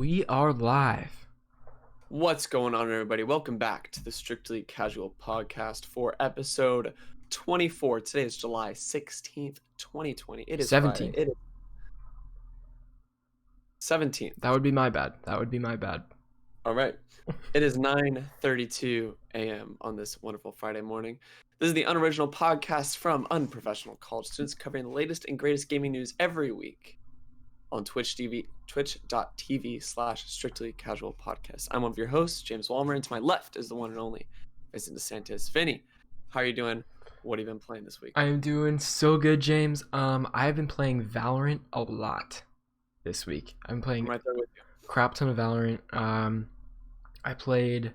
We are live. What's going on, everybody? Welcome back to the Strictly Casual Podcast for episode 24. Today is July 16th, 2020. It is 17th. Friday. It is 17th. That would be my bad. All right. It is 9:32 a.m. on this wonderful Friday morning. This is the unoriginal podcast from unprofessional college students covering the latest and greatest gaming news every week on twitch.tv/strictly casual podcast. I'm one of your hosts, James Walmer, and to my left is the one and only Vincent DeSantis. Vinny, how are you doing? What have you been playing this week? I am doing so good, James. I've been playing Valorant a lot this week. I'm playing I'm right there with you. crap ton of Valorant. I played.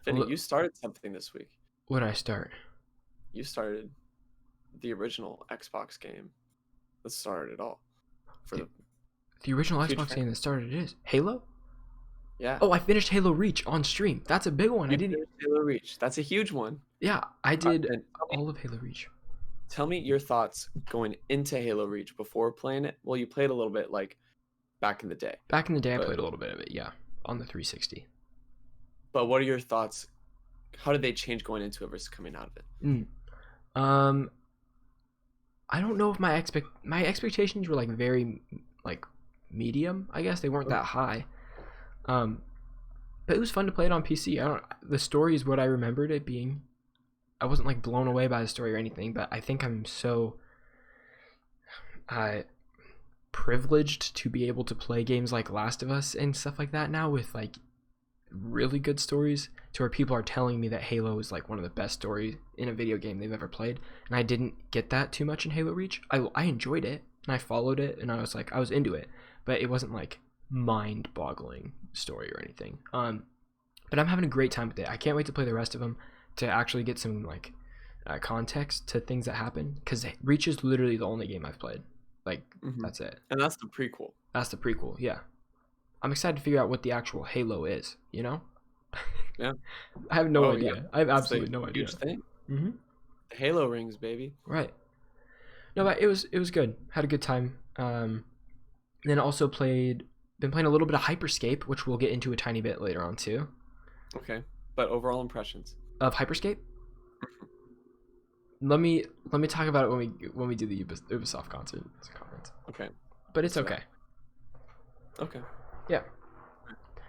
Vinny, you started something this week. What did I start? You started the original Xbox game that started it all. For The original Huge Xbox fan. game that started it is Halo. Yeah. Oh, I finished Halo Reach on stream. That's a big one. You finished Halo Reach. That's a huge one. Yeah, I did And all of Halo Reach. tell me your thoughts going into Halo Reach before playing it. Well, you played a little bit like back in the day. Back in the day, I But- played a little bit of it. Yeah, on the 360. But what are your thoughts? How did they change going into it versus coming out of it? I don't know if my expectations were like very medium. I guess they weren't that high. But it was fun to play it on PC. The story is what I remembered it being. I wasn't like blown away by the story or anything, but I think I'm so privileged to be able to play games like Last of Us and stuff like that now with like really good stories, to where people are telling me that Halo is like one of the best stories in a video game they've ever played, and I didn't get that too much in Halo Reach. I enjoyed it and I followed it and I was into it, but it wasn't like mind-boggling story or anything. But I'm having a great time with it. I can't wait to play the rest of them to actually get some like context to things that happen, because Reach is literally the only game I've played. That's it. And that's the prequel. That's the prequel. Yeah, I'm excited to figure out what the actual Halo is. You know? Yeah. I have no Oh, idea. yeah. I have That's absolutely the no idea. Huge thing. Mm-hmm. The Halo rings, baby. Right. No, but it was good. Had a good time. Then also been playing a little bit of Hyperscape, which we'll get into a tiny bit later on too. Okay. But overall impressions. Of Hyperscape. Let me talk about it when we do the Ubisoft conference. Okay. But it's So- okay. Okay. Yeah.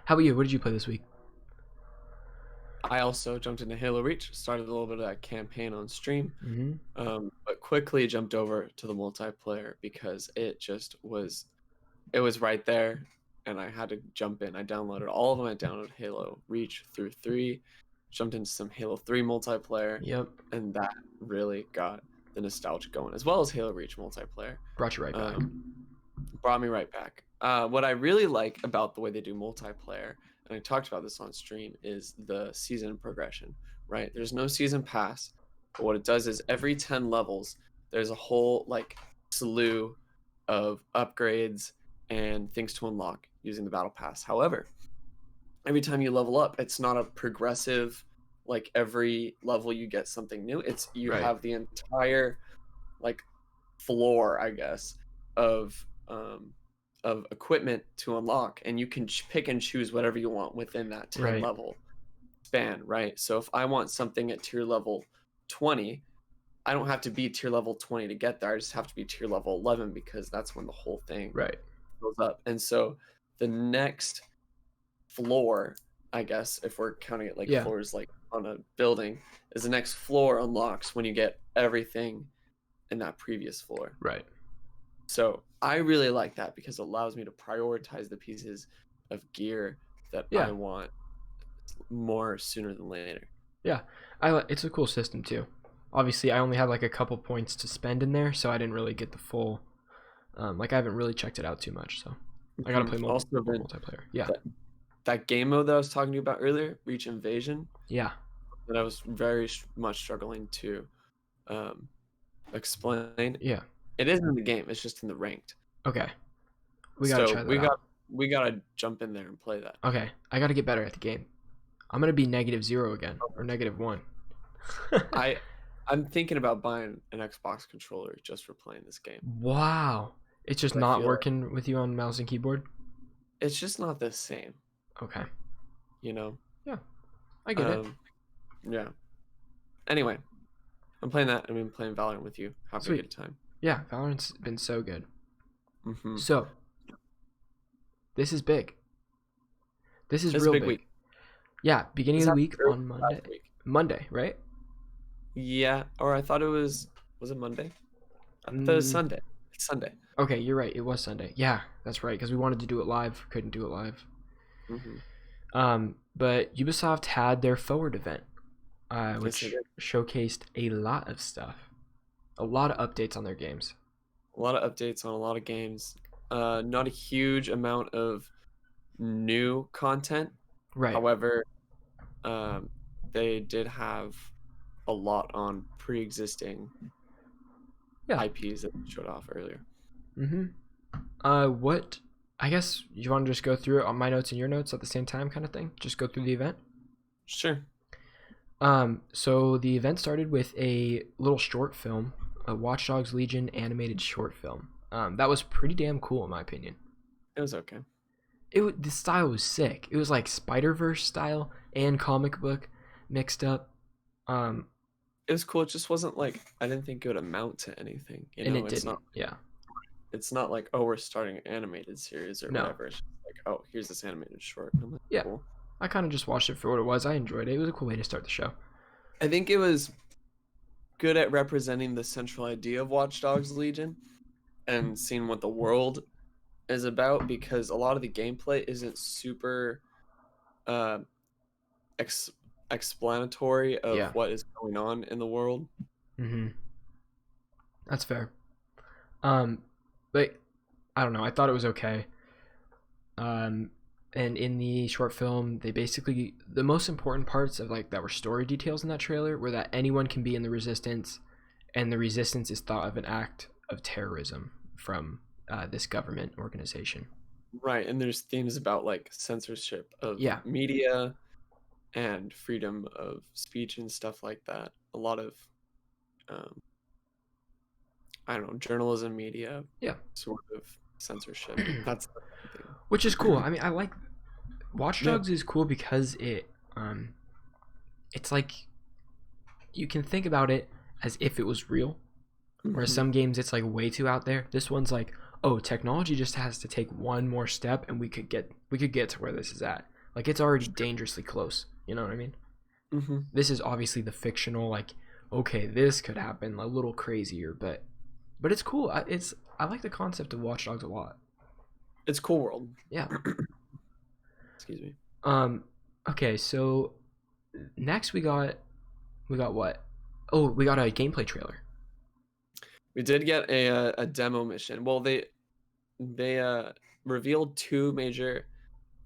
How about you? What did you play this week? I also jumped into Halo Reach, started a little bit of that campaign on stream, Mm-hmm. but quickly jumped over to the multiplayer because it was right there, and I had to jump in. I downloaded all of them. I downloaded Halo Reach through 3, jumped into some Halo 3 multiplayer, Yep. and that really got the nostalgia going, as well as Halo Reach multiplayer. Brought you right back. Brought me right back. What I really like about the way they do multiplayer, and I talked about this on stream, is the season progression, right? There's no season pass, but what it does is every 10 levels, there's a whole like slew of upgrades and things to unlock using the battle pass. However, every time you level up, it's not a progressive, like every level you get something new. It's you Right. have the entire like floor, I guess, of equipment to unlock, and you can pick and choose whatever you want within that 10 Right. level span, right? So if I want something at tier level 20, I don't have to be tier level 20 to get there. I just have to be tier level 11, because that's when the whole thing Right. goes up. And so the next floor, I guess, if we're counting it like Yeah. floors like on a building, is the next floor unlocks when you get everything in that previous floor. Right. So I really like that because it allows me to prioritize the pieces of gear that Yeah. I want more sooner than later. Yeah. It's a cool system too. Obviously, I only had like a couple points to spend in there, so I didn't really get the full. I haven't really checked it out too much, so I gotta play more Also, Vin, multiplayer. Yeah. that game mode that I was talking to you about earlier, Reach Invasion, Yeah. that I was very much struggling to explain. Yeah. It isn't in the game; it's just in the ranked. Okay. We gotta try that out. We gotta jump in there and play that. Okay. I gotta get better at the game. I'm gonna be -0 again, or -1. I'm thinking about buying an Xbox controller just for playing this game. Wow. It's just I not feel working with you on mouse and keyboard? it's just not the same, Okay. you know. Yeah, I get it. Um, yeah. Anyway, I'm playing that. I've been playing Valorant with you, having a Sweet. good time. Yeah, Valorant's been so good. Mm-hmm. So this is big. This is It's a real big big. week. Yeah, beginning This of the happened week early on Monday. last week. Monday, right? Yeah, or I thought it was it Monday? I thought it was Mm, Sunday. It's Sunday. okay, you're right. It was Sunday. Yeah, that's right. Because we wanted to do it live, couldn't do it live. Mm-hmm. But Ubisoft had their Forward event, Yes, I which did. showcased a lot of stuff, a lot of updates on their games. A lot of updates on a lot of games. Not a huge amount of new content. Right. However, um, they did have a lot on pre-existing Yeah. IPs that they showed off earlier. Mm-hmm. What? I guess you want to just go through it on my notes and your notes at the same time, kind of thing. Just go through the event. Sure. So the event started with a little short film, a Watch Dogs Legion animated short film. That was pretty damn cool in my opinion. It was okay. The style was sick. It was like Spider-Verse style and comic book mixed up. Um, It was cool. It just wasn't like I didn't think it would amount to anything. You and know, it didn't. Yeah. it's not like, oh, we're starting an animated series or No. whatever. It's just like, oh, here's this animated short. I'm like, Yeah. cool. I kind of just watched it for what it was. I enjoyed it. It was a cool way to start the show. I think it was good at representing the central idea of Watch Dogs Legion and seeing what the world is about, because a lot of the gameplay isn't super uh, ex- explanatory of Yeah. what is going on in the world. Mm-hmm. That's fair. Um, but I don't know. I thought it was okay. Um, and in the short film, they basically the most important parts of like that were story details in that trailer were that anyone can be in the resistance, and the resistance is thought of an act of terrorism from this government organization. Right, and there's themes about like censorship of Yeah. media and freedom of speech and stuff like that. A lot of um, I don't know, journalism, media, Yeah. sort of censorship. That's the main Which is cool. thing. I mean, I like Watch Yeah. Dogs is cool because it's like you can think about it as if it was real. Whereas Mhm. some games it's like way too out there. This one's like, oh, technology just has to take one more step and we could get to where this is at. Like it's already dangerously close. You know what I mean? Mhm. This is obviously the fictional like, okay, this could happen a little crazier, but it's cool. I like the concept of Watch Dogs a lot. It's cool world. Yeah. Excuse me. Um okay, so next we got what? Oh, we got a gameplay trailer. We did get a demo mission. Well, they revealed two major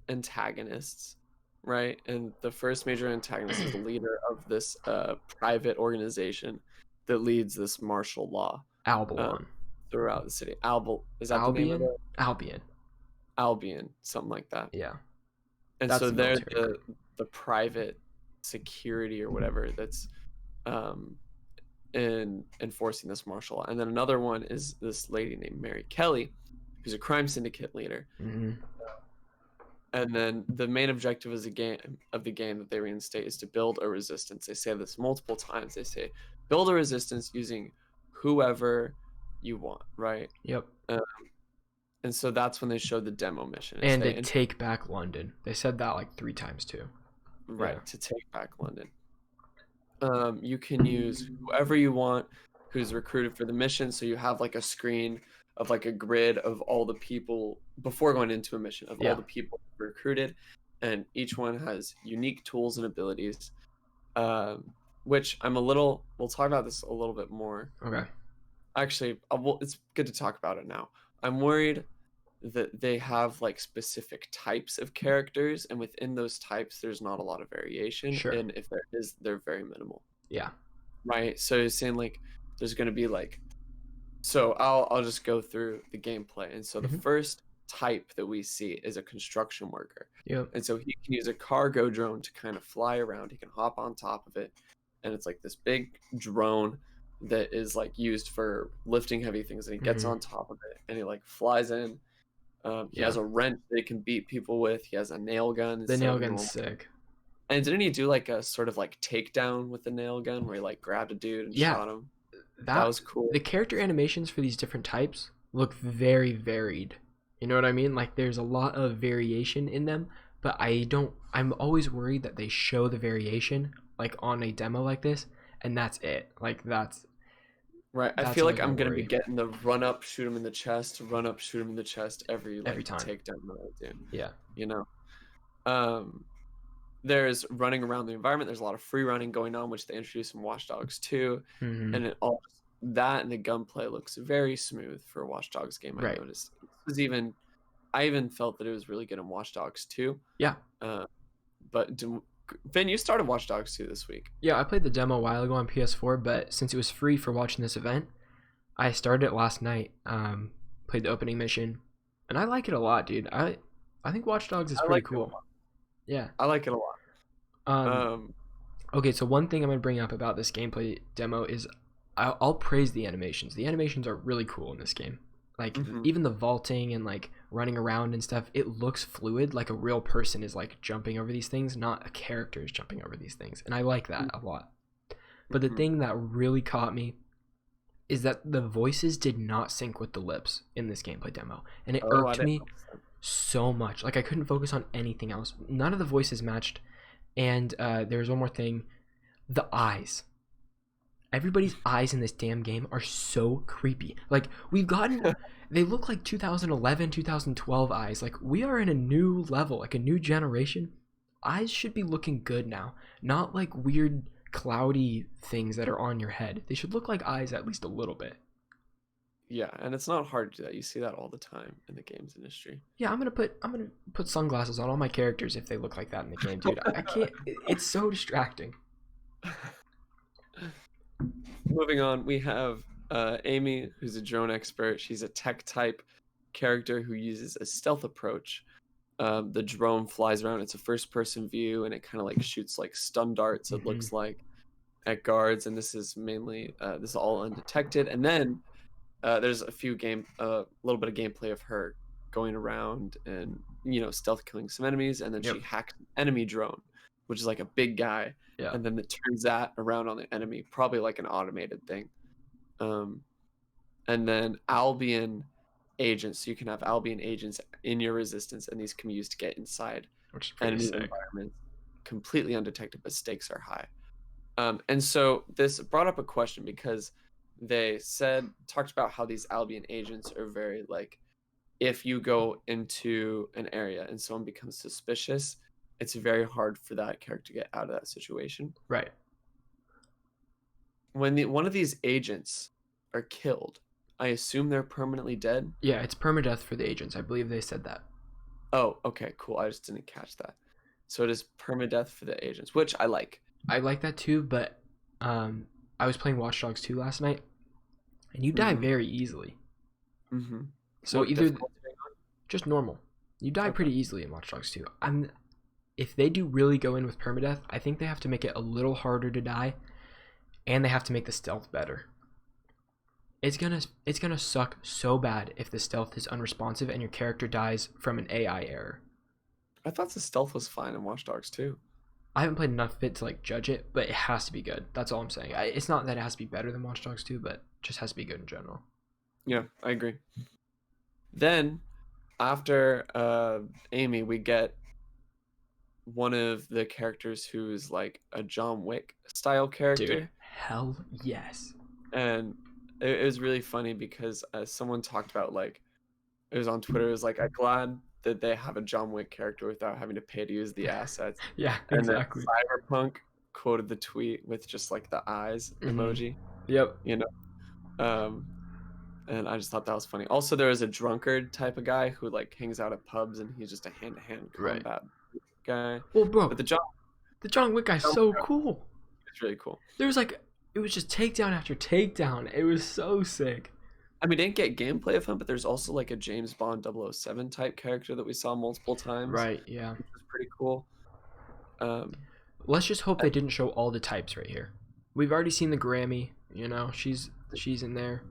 antagonists, right? And the first major antagonist is the leader of this private organization that leads this martial law uh, Albalon. throughout the city. Albal is that the name of Albion? it? Albion. Albion, something like that. Yeah. And That's so the they're military group. the private security or whatever that's um, in enforcing this martial law. And then another one is this lady named Mary Kelly, who's a crime syndicate leader. Mm-hmm. And then the main objective is the game that they reinstate is to build a resistance. They say this multiple times. They say build a resistance using whoever you want, right? Yep. And so that's when they showed the demo mission. And to take back London. They said that like 3 times too. Right, Yeah. to take back London. You can use whoever you want who's recruited for the mission. So you have like a screen of like a grid of all the people before going into a mission of all Yeah. the people recruited, and each one has unique tools and abilities. Um, which we'll talk about this a little bit more. Okay. Actually, it's good to talk about it now. I'm worried that they have like specific types of characters, and within those types there's not a lot of variation, Sure. and if there is, they're very minimal, Yeah. right? So you're saying like there's going to be like, so I'll just go through the gameplay. And so the Mhm. first type that we see is a construction worker, Yep. and so he can use a cargo drone to kind of fly around. He can hop on top of it, and it's like this big drone that is like used for lifting heavy things, and he gets Mhm. on top of it and he like flies in, He Yeah, has a wrench that he can beat people with. He has a nail gun the instead nail of a gun's normal. sick. And didn't he do like a sort of like takedown with the nail gun where he like grabbed a dude and Yeah, shot him? That that was cool. the character animations for these different types look very varied. You know what I mean? Like there's a lot of variation in them, but I'm always worried that they show the variation like on a demo like this, and that's it. Like Right. I that's feel always like my I'm gonna be worry getting the run up, shoot him in the chest, run up, shoot him in the chest every every like time. takedown that I do. Yeah. You know. Um, there's running around the environment. There's a lot of free running going on, which they introduced in Watch Dogs 2, Hmm. and it all that and the gunplay looks very smooth for a Watch Dogs game. I Right. noticed. I even felt that it was really good in Watch Dogs 2. Yeah. Uh, but Vin, you started Watch Dogs 2 this week. Yeah, I played the demo a while ago on PS4, but since it was free for watching this event, I started it last night. Played the opening mission, and I like it a lot, dude. I think Watch Dogs is I pretty like it a cool. lot. Yeah. I like it a lot. Um. Um, Okay, so one thing I'm gonna bring up about this gameplay demo is I'll praise the animations. The animations are really cool in this game. Like mhm, even the vaulting and like running around and stuff, it looks fluid, like a real person is like jumping over these things, not a character is jumping over these things, and I like that a lot. But the mhm. thing that really caught me is that the voices did not sync with the lips in this gameplay demo, and it Oh, I irked didn't me notice that. so much. Like I couldn't focus on anything else. None of the voices matched, and there's one more thing: the eyes. Everybody's eyes in this damn game are so creepy. Like we've gotten, they look like 2011, 2012 eyes. Like we are in a new level, like a new generation. Eyes should be looking good now, not like weird cloudy things that are on your head. They should look like eyes at least a little bit. Yeah, and it's not hard to do that. You see that all the time in the games industry. Yeah, I'm gonna put sunglasses on all my characters if they look like that in the game, dude. I can't. It's so distracting. Moving on, we have Amy, who's a drone expert. She's a tech type character who uses a stealth approach. The drone flies around. It's a first person view, and it kind of like shoots like stun darts. It Hmm. looks like at guards, and this is mainly this is all undetected. And then there's a little bit of gameplay of her going around and stealth killing some enemies, and then she Yep. hacks an enemy drone, which is like a big guy, Yeah. and then it turns that around on the enemy, probably like an automated thing. Um, and then Albion agents, so you can have Albion agents in your resistance, and these can be used to get inside Which is pretty enemy sick. environments, completely undetected, but stakes are high. And so this brought up a question because they talked about how these Albion agents are very like, if you go into an area and someone becomes suspicious, it's very hard for that character to get out of that situation. Right. When one of these agents are killed, I assume they're permanently dead. Yeah, it's permadeath for the agents. I believe they said that. Oh, okay, cool. I just didn't catch that. So it is permadeath for the agents, which I like. I like that too, but I was playing Watch Dogs 2 last night, and you die Mm-hmm. very easily. Mm-hmm. So What either difficulty are you just normal. You die on? Okay. pretty easily in Watch Dogs 2. If they do really go in with permadeath, I think they have to make it a little harder to die, and they have to make the stealth better. It's gonna suck so bad if the stealth is unresponsive and your character dies from an AI error. I thought the stealth was fine in Watch Dogs too. I haven't played enough of it to like judge it, but it has to be good. That's all I'm saying. It's not that it has to be better than Watch Dogs 2, but it just has to be good in general. Yeah, I agree. Then, after Amy, we get one of the characters who's like a John Wick style Dude, character, hell yes. and it was really funny because someone talked about like it was on Twitter. It was like, I'm glad that they have a John Wick character without having to pay to use the assets. Yeah, And then exactly. Cyberpunk quoted the tweet with just like the eyes emoji, Yep. you know. Um, and I just thought that was funny. Also, there was a drunkard type of guy who like hangs out at pubs, and he's just a hand-to-hand Right. combat guy. Well, bro, But the John Wick guy's John so Wick guy cool. is really cool. There was like, it was just takedown after takedown. It was so sick. I mean, didn't get gameplay of him, but there's also like a James Bond 007 type character that we saw multiple times, Right, yeah. which was pretty cool. Um, Let's just hope they didn't show all the types right here. We've already seen the Grammy, you know, she's in there.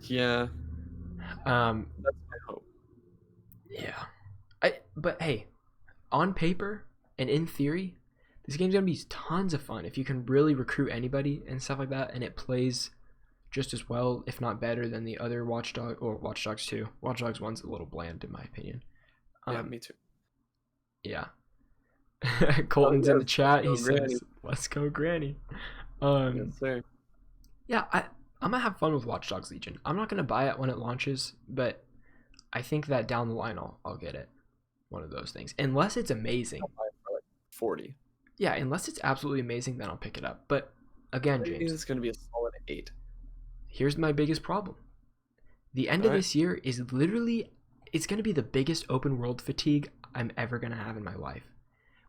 yeah, Um, that's my hope. Yeah. But hey, on paper and in theory, this game's gonna be tons of fun if you can really recruit anybody and stuff like that, and it plays just as well, if not better, than the other Watch Dogs 2. Watch Dogs 1's a little bland in my opinion. Yeah, me too. Yeah. Oh, Colton's in the yes, chat. He let's go, Granny. says, "Let's go, Granny." Yes, sir. Yeah, I'm gonna have fun with Watch Dogs Legion. I'm not gonna buy it when it launches, but I think that down the line I'll get it. One of those things, unless it's amazing. I'll buy it for like 40. Yeah, unless it's absolutely amazing, then I'll pick it up. But again, I think James, it's going to be a solid 8. here's my biggest problem. The end All of right. this year is literally, it's going to be the biggest open world fatigue I'm ever going to have in my life,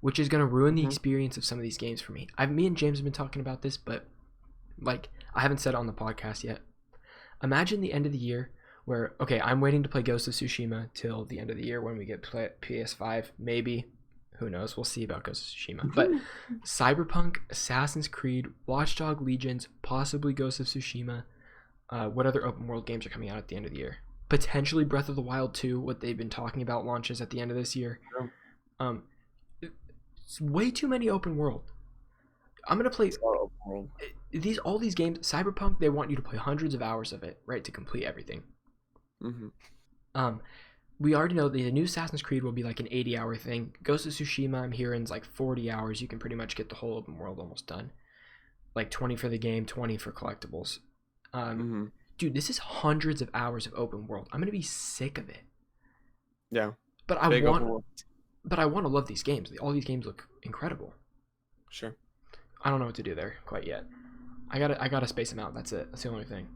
which is going to ruin the experience of some of these games for me. Me and James have been talking about this, but like I haven't said it on the podcast yet. Imagine the end of the year where, okay, I'm waiting to play Ghost of Tsushima till the end of the year when we get PS5, maybe. Who knows? We'll see about Ghost of Tsushima. But Cyberpunk, Assassin's Creed, Watch Dogs Legions, possibly Ghost of Tsushima. What other open world games are coming out at the end of the year? Potentially Breath of the Wild 2, what they've been talking about launches at the end of this year. It's way too many open world. I'm gonna play all these games. Cyberpunk, they want you to play hundreds of hours of it, right, to complete everything. We already know the new Assassin's Creed will be like an 80-hour thing. Ghost of Tsushima, I'm hearing, is like 40 hours. You can pretty much get the whole open world almost done. Like 20 for the game, 20 for collectibles. Dude, this is hundreds of hours of open world. I'm gonna be sick of it. Yeah. But I want to love these games. All these games look incredible. Sure. I don't know what to do there quite yet. I gotta space them out. That's it. That's the only thing.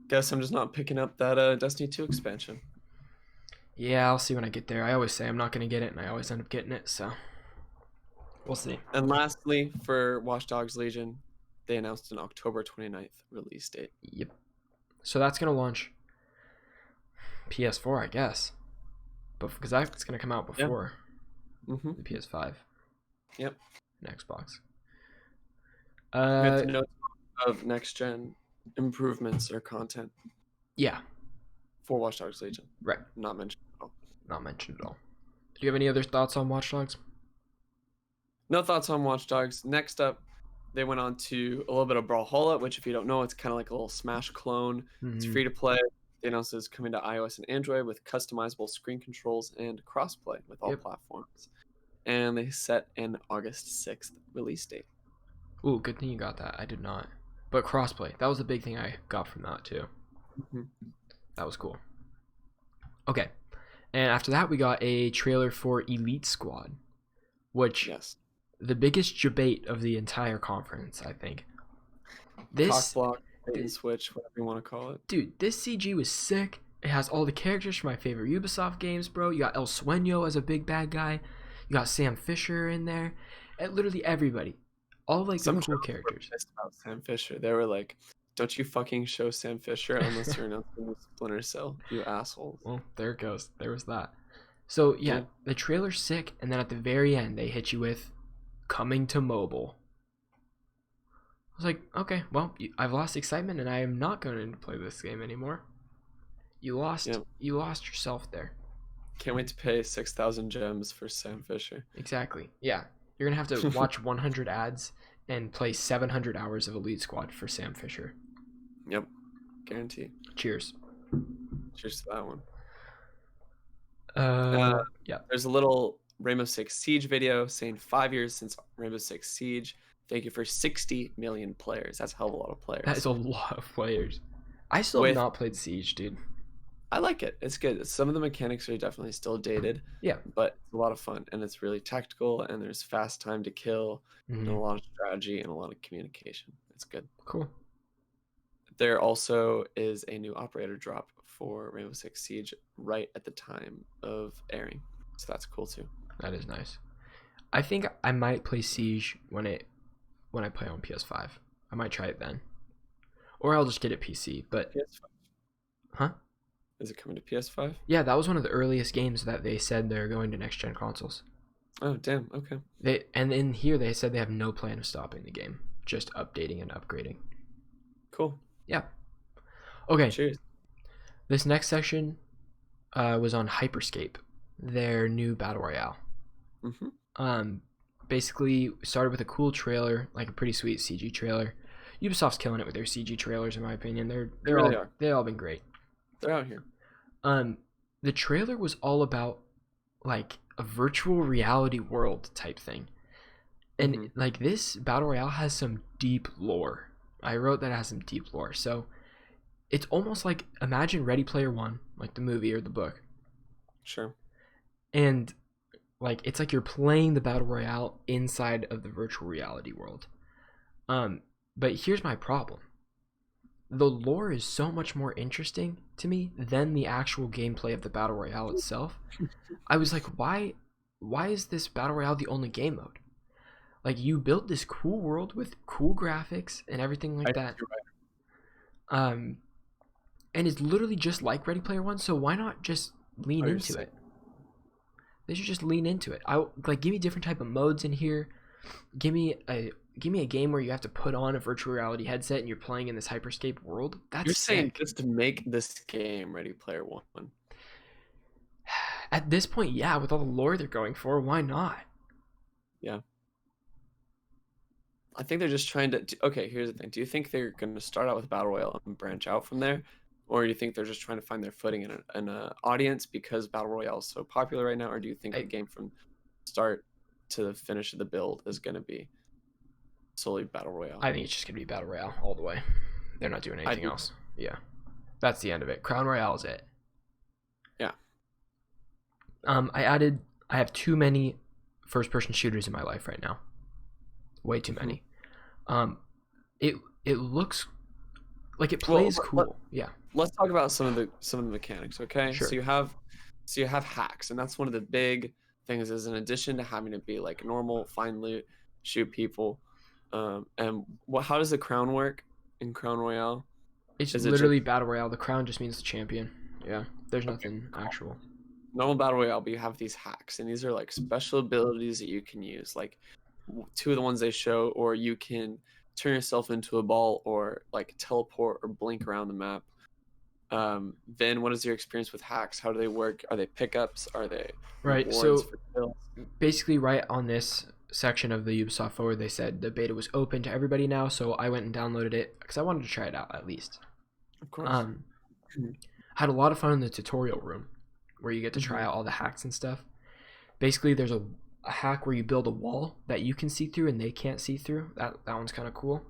Guess I'm just not picking up that Destiny 2 expansion. Yeah, I'll see when I get there. I always say I'm not gonna get it, and I always end up getting it. So we'll see. And lastly, for Watch Dogs Legion, they announced an October 29th release date. Yep. So that's gonna launch PS4, I guess, but because that's gonna come out before the PS5. Yep. And Xbox. With the notes of next gen improvements or content. Yeah. For Watch Dogs Legion. Right. Not mentioned at all. Not mentioned at all. Do you have any other thoughts on Watch Dogs? No thoughts on Watch Dogs. Next up, they went on to a little bit of Brawlhalla, which if you don't know, it's kind of like a little Smash clone. It's free to play. They announced it's coming to iOS and Android with customizable screen controls and crossplay with all platforms. And they set an August 6th release date. Ooh, good thing you got that. I did not. But crossplay, that was the big thing I got from that too. That was cool. Okay. And after that, we got a trailer for Elite Squad, which the biggest debate of the entire conference, I think. This Cockblock, bait and switch, whatever you want to call it. Dude, this CG was sick. It has all the characters from my favorite Ubisoft games, bro. You got El Sueño as a big bad guy. You got Sam Fisher in there. And literally everybody. All like some cool characters. Pissed about Sam Fisher. They were like, "Don't you fucking show Sam Fisher unless you're announcing Splinter Cell, you assholes." Well, there it goes. There was that. So yeah, the trailer's sick, and then at the very end they hit you with coming to mobile. I was like, okay, well, I've lost excitement, and I am not going to play this game anymore. You lost yourself there. Can't wait to pay 6,000 gems for Sam Fisher. Exactly. Yeah. You're going to have to watch 100 ads and play 700 hours of Elite Squad for Sam Fisher. Yep. Guarantee. Cheers. Cheers to that one. Yeah. There's a little Rainbow Six Siege video saying 5 years since Rainbow Six Siege. Thank you for 60 million players. That's a hell of a lot of players. That is a lot of players. I still have not played Siege, dude. I like it. It's good. Some of the mechanics are definitely still dated. Yeah. But it's a lot of fun, and it's really tactical, and there's fast time to kill, and a lot of strategy, and a lot of communication. It's good. Cool. There also is a new operator drop for Rainbow Six Siege right at the time of airing. So that's cool too. That is nice. I think I might play Siege when I play on PS5. I might try it then. Or I'll just get it PC, but PS5. Huh? Is it coming to PS5? Yeah, that was one of the earliest games that they said they're going to next gen consoles. Oh, damn. Okay. And in here they said they have no plan of stopping the game, just updating and upgrading. Cool. Yeah. Okay. Cheers. This next section, was on Hyperscape, their new battle royale. Mm-hmm. Basically started with a cool trailer, like a pretty sweet CG trailer. Ubisoft's killing it with their CG trailers, in my opinion. They really are. They've all been great. They're out here. The trailer was all about like a virtual reality world type thing, and like this battle royale has some deep lore. I wrote that it has some deep lore, so it's almost like imagine Ready Player One, like the movie or the book. Sure. And like it's like you're playing the battle royale inside of the virtual reality world. But here's my problem. The lore is so much more interesting to me than the actual gameplay of the battle royale itself. I was like, why is this battle royale the only game mode? Like you built this cool world with cool graphics and everything like that. And it's literally just like Ready Player One, so why not just lean into it? They should just lean into it. Give me different type of modes in here. Give me a game where you have to put on a virtual reality headset and you're playing in this hyperscape world. You're saying just to make this game Ready Player One. At this point, yeah, with all the lore they're going for, why not? Yeah. I think they're just trying to. Okay, here's the thing. Do you think they're going to start out with Battle Royale and branch out from there? Or do you think they're just trying to find their footing in an audience because Battle Royale is so popular right now? Or do you think the game from start to the finish of the build is going to be solely Battle Royale? I think it's just going to be Battle Royale all the way. They're not doing anything else. Yeah. That's the end of it. Crown Royale is it. Yeah. I have too many first-person shooters in my life right now. Way too many. It looks like it plays cool. Yeah. Let's talk about some of the mechanics, okay? Sure. So you have hacks, and that's one of the big things. Is in addition to having to be like normal, find loot, shoot people, and how does the crown work in Crown Royale? It's literally Battle Royale. The crown just means the champion. Yeah. There's nothing actual. Normal Battle Royale, but you have these hacks, and these are like special abilities that you can use. Like two of the ones they show, or you can turn yourself into a ball, or like teleport or blink around the map. Then what is your experience with hacks? How do they work? Are they pickups? Are they right? So basically, right on this section of the Ubisoft forward, they said the beta was open to everybody now. So I went and downloaded it because I wanted to try it out at least. Of course. Had a lot of fun in the tutorial room where you get to try out all the hacks and stuff. Basically, there's a hack where you build a wall that you can see through and they can't see through. That one's kind of cool.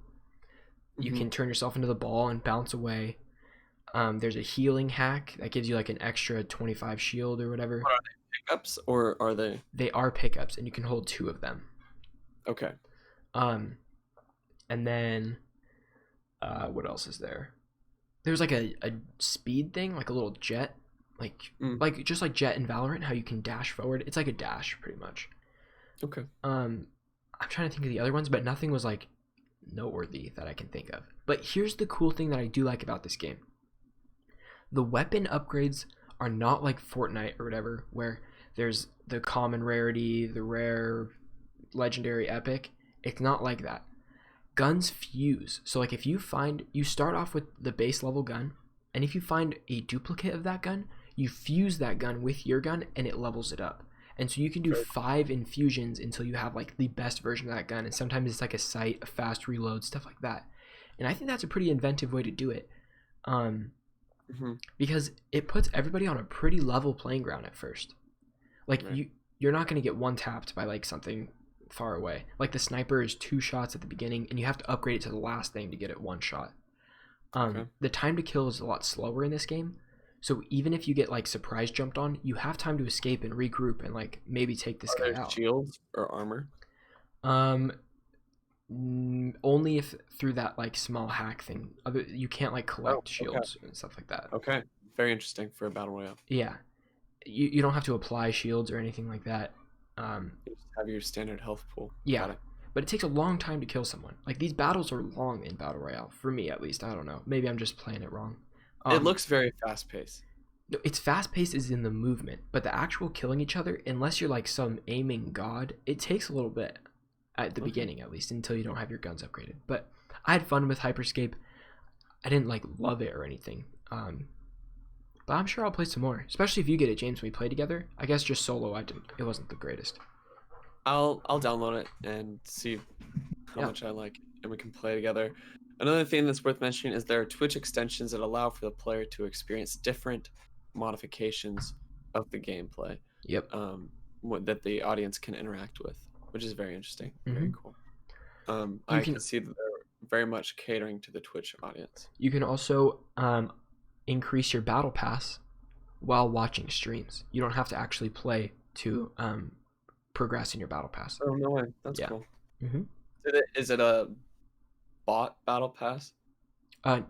You can turn yourself into the ball and bounce away. There's a healing hack that gives you like an extra 25 shield or whatever. Are they pickups or are they? They are pickups, and you can hold 2 of them. Okay. And then what else is there? There's like a speed thing, like a little jet, like just like Jet in Valorant, how you can dash forward. It's like a dash, pretty much. Okay. I'm trying to think of the other ones, but nothing was like noteworthy that I can think of. But here's the cool thing that I do like about this game. The weapon upgrades are not like Fortnite or whatever, where there's the common rarity, the rare, legendary, epic. It's not like that. Guns fuse. So like if you start off with the base level gun, and if you find a duplicate of that gun, you fuse that gun with your gun and it levels it up. And so you can do 5 infusions until you have like the best version of that gun. And sometimes it's like a sight, a fast reload, stuff like that. And I think that's a pretty inventive way to do it. Because it puts everybody on a pretty level playing ground at first. Like you're not going to get one tapped by like something far away. Like the sniper is 2 shots at the beginning and you have to upgrade it to the last thing to get it 1 shot. The time to kill is a lot slower in this game. So even if you get like surprise jumped on, you have time to escape and regroup and like maybe take this guy out. Shields or armor? Only if through that like small hack thing. You can't like collect shields and stuff like that. Okay, very interesting for a battle royale. Yeah, you don't have to apply shields or anything like that. You just have your standard health pool. Yeah, but it takes a long time to kill someone. Like these battles are long in battle royale for me at least. I don't know. Maybe I'm just playing it wrong. It looks very fast paced. No, it's fast paced is in the movement, but the actual killing each other, unless you're like some aiming god, it takes a little bit at the beginning at least until you don't have your guns upgraded. But I had fun with Hyperscape. I didn't like love it or anything. But I'm sure I'll play some more, especially if you get it, James. When we play together, I guess just solo, I didn't. It wasn't the greatest. I'll download it and see how Yeah. much I like it, and we can play together. Another thing that's worth mentioning is there are Twitch extensions that allow for the player to experience different modifications of the gameplay Yep. that the audience can interact with, which is very interesting. Very Mhm. cool. You I can can see that they're very much catering to the Twitch audience. you can also increase your battle pass while watching streams. You don't have to actually play to progress in your battle pass. Oh, no way. That's Yeah. cool. Mm-hmm. Is it a bot battle pass?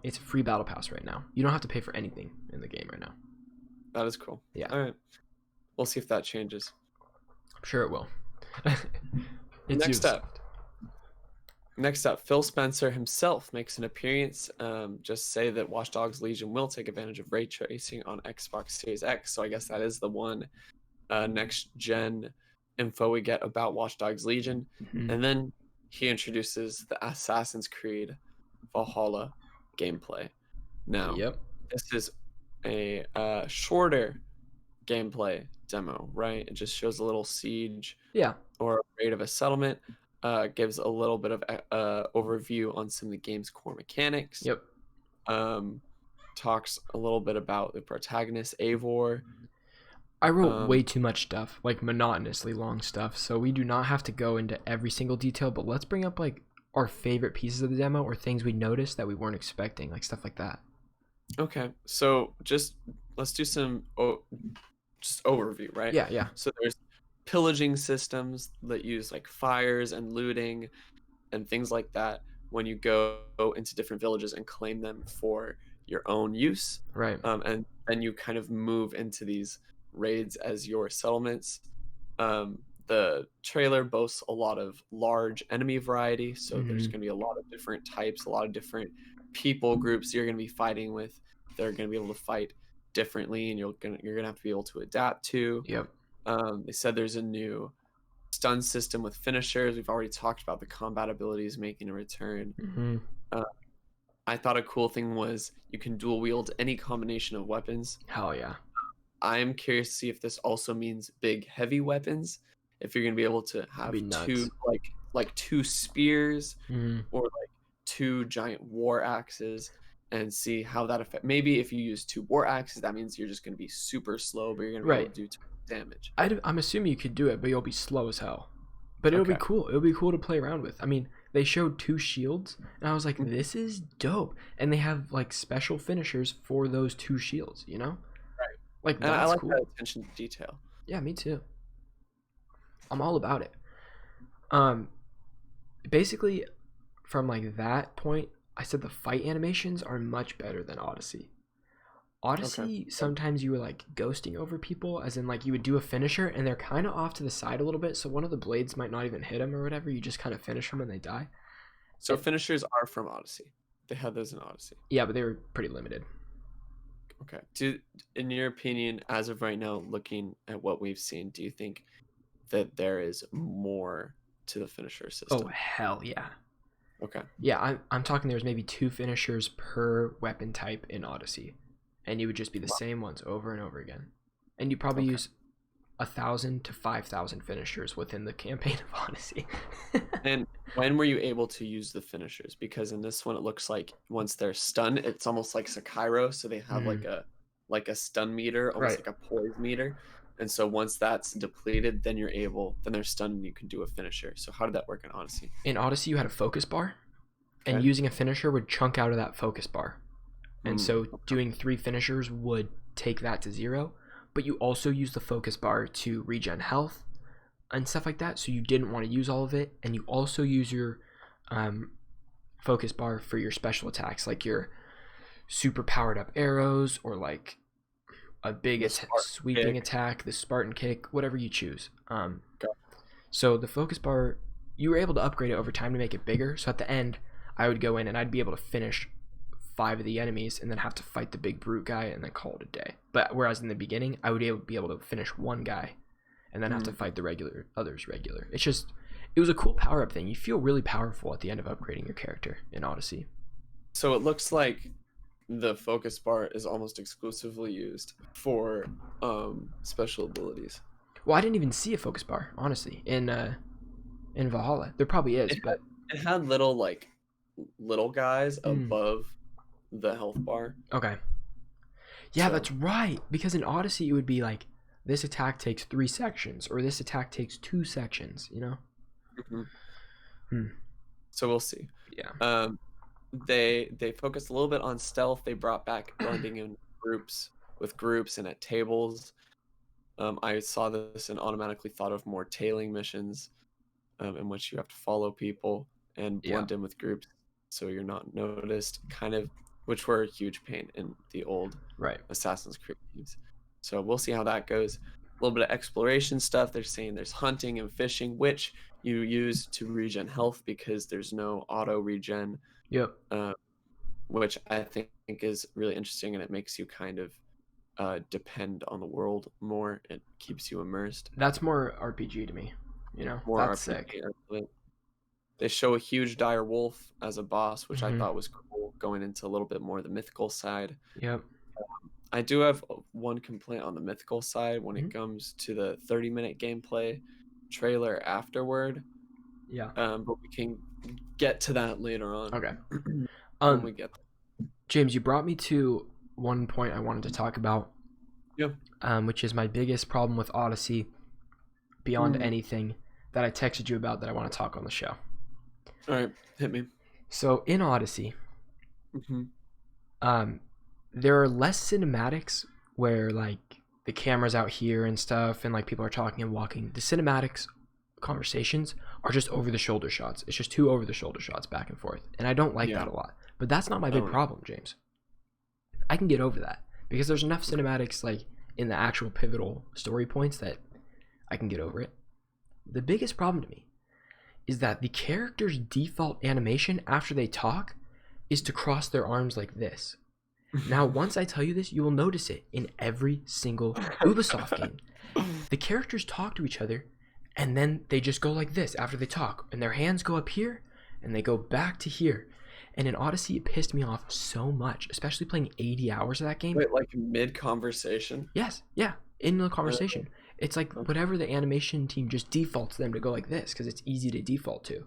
It's a free battle pass right now. You don't have to pay for anything in the game right now. That is cool. Yeah. All right. We'll see if that changes. I'm sure it will. It's Next Ubisoft. up. Next up, Phil Spencer himself makes an appearance. Just say that Watch Dogs Legion will take advantage of ray tracing on Xbox Series X. So I guess that is the one next gen info we get about Watch Dogs Legion. Mhm. And then he introduces the Assassin's Creed Valhalla gameplay. Now, Yep. this is a shorter gameplay demo, right? It just shows a little siege Yeah. or a raid of a settlement. Gives a little bit of overview on some of the game's core mechanics. Yep. Talks a little bit about the protagonist, Eivor. I wrote way too much stuff, like monotonously long stuff, so we do not have to go into every single detail, but let's bring up like our favorite pieces of the demo or things we noticed that we weren't expecting, like stuff like that. Okay, so let's do some just overview, right? Yeah. So there's pillaging systems that use like fires and looting and things like that when you go into different villages and claim them for your own use. Right. And then you kind of move into these raids as your settlements. The trailer boasts a lot of large enemy variety, so there's going to be a lot of different types, a lot of different people groups you're going to be fighting with. They're going to be able to fight differently, and you're going to have to be able to adapt to. Yep. They said there's a new stun system with finishers. We've already talked about the combat abilities making a return. Mm-hmm. I thought a cool thing was you can dual wield any combination of weapons. Hell yeah. I'm curious to see if this also means big heavy weapons. If you're gonna be able to have two like two spears or like two giant war axes, and see how that affects. Maybe if you use two war axes, that means you're just gonna be super slow, but you're gonna be able to do damage. I'm assuming you could do it, but you'll be slow as hell. But it'll be cool. It'll be cool to play around with. I mean, they showed 2 shields, and I was like, this is dope. And they have like special finishers for those 2 shields, you know? Right. Like, and I like cool. that attention to detail. Yeah, me too. I'm all about it. Basically, from like that point, I said the fight animations are much better than Odyssey. Odyssey, sometimes you were like ghosting over people, as in like you would do a finisher and they're kind of off to the side a little bit, so one of the blades might not even hit them or whatever. You just kind of finish them and they die. So finishers are from Odyssey. They had those in Odyssey. Yeah, but they were pretty limited. Okay. In your opinion, as of right now, looking at what we've seen, do you think that there is more to the finisher system? Oh, hell yeah. Okay. Yeah, I'm talking there's maybe 2 finishers per weapon type in Odyssey. And you would just be the same ones over and over again. And you probably use 1,000 to 5,000 finishers within the campaign of Odyssey. And when were you able to use the finishers? Because in this one, it looks like once they're stunned, it's almost like Sekiro. So they have like a stun meter, almost like a poise meter. And so once that's depleted, then they're stunned and you can do a finisher. So how did that work in Odyssey? In Odyssey, you had a focus bar, and using a finisher would chunk out of that focus bar. And so doing 3 finishers would take that to 0, but you also use the focus bar to regen health and stuff like that, so you didn't want to use all of it. And you also use your focus bar for your special attacks, like your super powered up arrows, or like a big sweeping attack, the Spartan kick, whatever you choose. So the focus bar, you were able to upgrade it over time to make it bigger, so at the end I would go in and I'd be able to finish 5 of the enemies and then have to fight the big brute guy and then call it a day. But whereas in the beginning, I would be able to finish 1 guy and then have to fight the others regular. It was a cool power up thing. You feel really powerful at the end of upgrading your character in Odyssey. So it looks like the focus bar is almost exclusively used for special abilities. Well, I didn't even see a focus bar, honestly, in Valhalla. There probably is, It but had little little guys mm, above the health bar. okay. Yeah, So that's right. Because in Odyssey, it would be like this attack takes 3 sections, or this attack takes 2 sections. You know. mhm. Hmm. So we'll see. Yeah. Um, they focused a little bit on stealth. They brought back blending in groups and at tables. I saw this and automatically thought of more tailing missions, in which you have to follow people and Yeah. blend in with groups so you're not noticed, kind of, which were a huge pain in the old Right. Assassin's Creed games. So we'll see how that goes. A little bit of exploration stuff. They're saying there's hunting and fishing, which you use to regen health because there's no auto regen, Yep. uh, which I think is really interesting, and it makes you kind of depend on the world more. It keeps you immersed. That's more RPG to me. You know, More that's RPG. sick. They show a huge dire wolf as a boss, which I Hmm. thought was cool, going into a little bit more of the mythical side. Yep. I do have one complaint on the mythical side when Mhm. it comes to the 30-minute gameplay trailer afterward. Yeah. But we can get to that later on Okay. when we get there. James, you brought me to one point I wanted to talk about, Yeah. which is my biggest problem with Odyssey, beyond Mm. anything that I texted you about that I want to talk on the show. All right, hit me. So in Odyssey, Hmm. um, there are less cinematics where like the camera's out here and stuff, and like people are talking and walking. The cinematics conversations are just over the shoulder shots. It's just 2 over the shoulder shots back and forth, and I don't like Yeah. that a lot. But that's not my big Oh, problem, James. I can get over that because there's enough cinematics like in the actual pivotal story points that I can get over it. The biggest problem to me is that the character's default animation after they talk is to cross their arms like this. Now, once I tell you this, you will notice it in every single Ubisoft game. The characters talk to each other and then they just go like this after they talk, and their hands go up here and they go back to here. And in Odyssey, it pissed me off so much, especially playing 80 hours of that game. Wait, like mid conversation? Yes, yeah, in the conversation. It's like whatever the animation team just defaults them to go like this because it's easy to default to.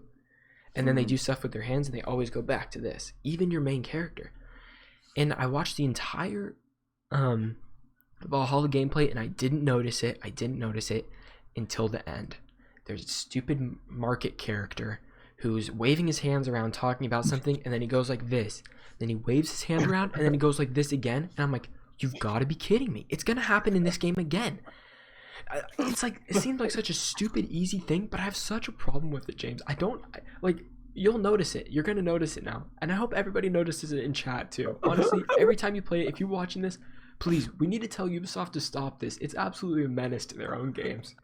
And then they do stuff with their hands and they always go back to this, even your main character. And I watched the entire Valhalla gameplay and I didn't notice it. I didn't notice it until the end. There's a stupid market character who's waving his hands around talking about something, and then he goes like this. Then he waves his hand around, and then he goes like this again. And I'm like, you've got to be kidding me. It's going to happen in this game again. It's like, it seems like such a stupid, easy thing, but I have such a problem with it, James. You'll notice it. You're going to notice it now. And I hope everybody notices it in chat too. Honestly, every time you play it, if you're watching this, please, we need to tell Ubisoft to stop this. It's absolutely a menace to their own games.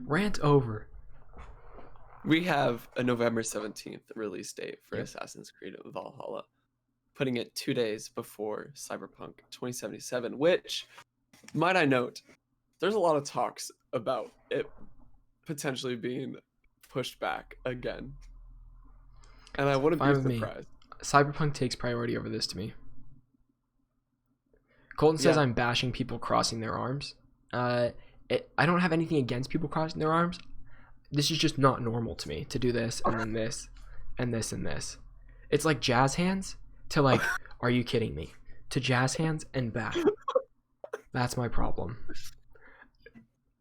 Rant over. We have a November 17th release date for Yep. Assassin's Creed Valhalla, putting it 2 days before Cyberpunk 2077, which, might I note, there's a lot of talks about it potentially being pushed back again. And I wouldn't Fine be with me. surprised. Cyberpunk takes priority over this to me. Colton says Yeah. I'm bashing people crossing their arms. I don't have anything against people crossing their arms. This is just not normal to me to do this and then this and this and this. It's like jazz hands to like, are you kidding me? To jazz hands and back. That's my problem.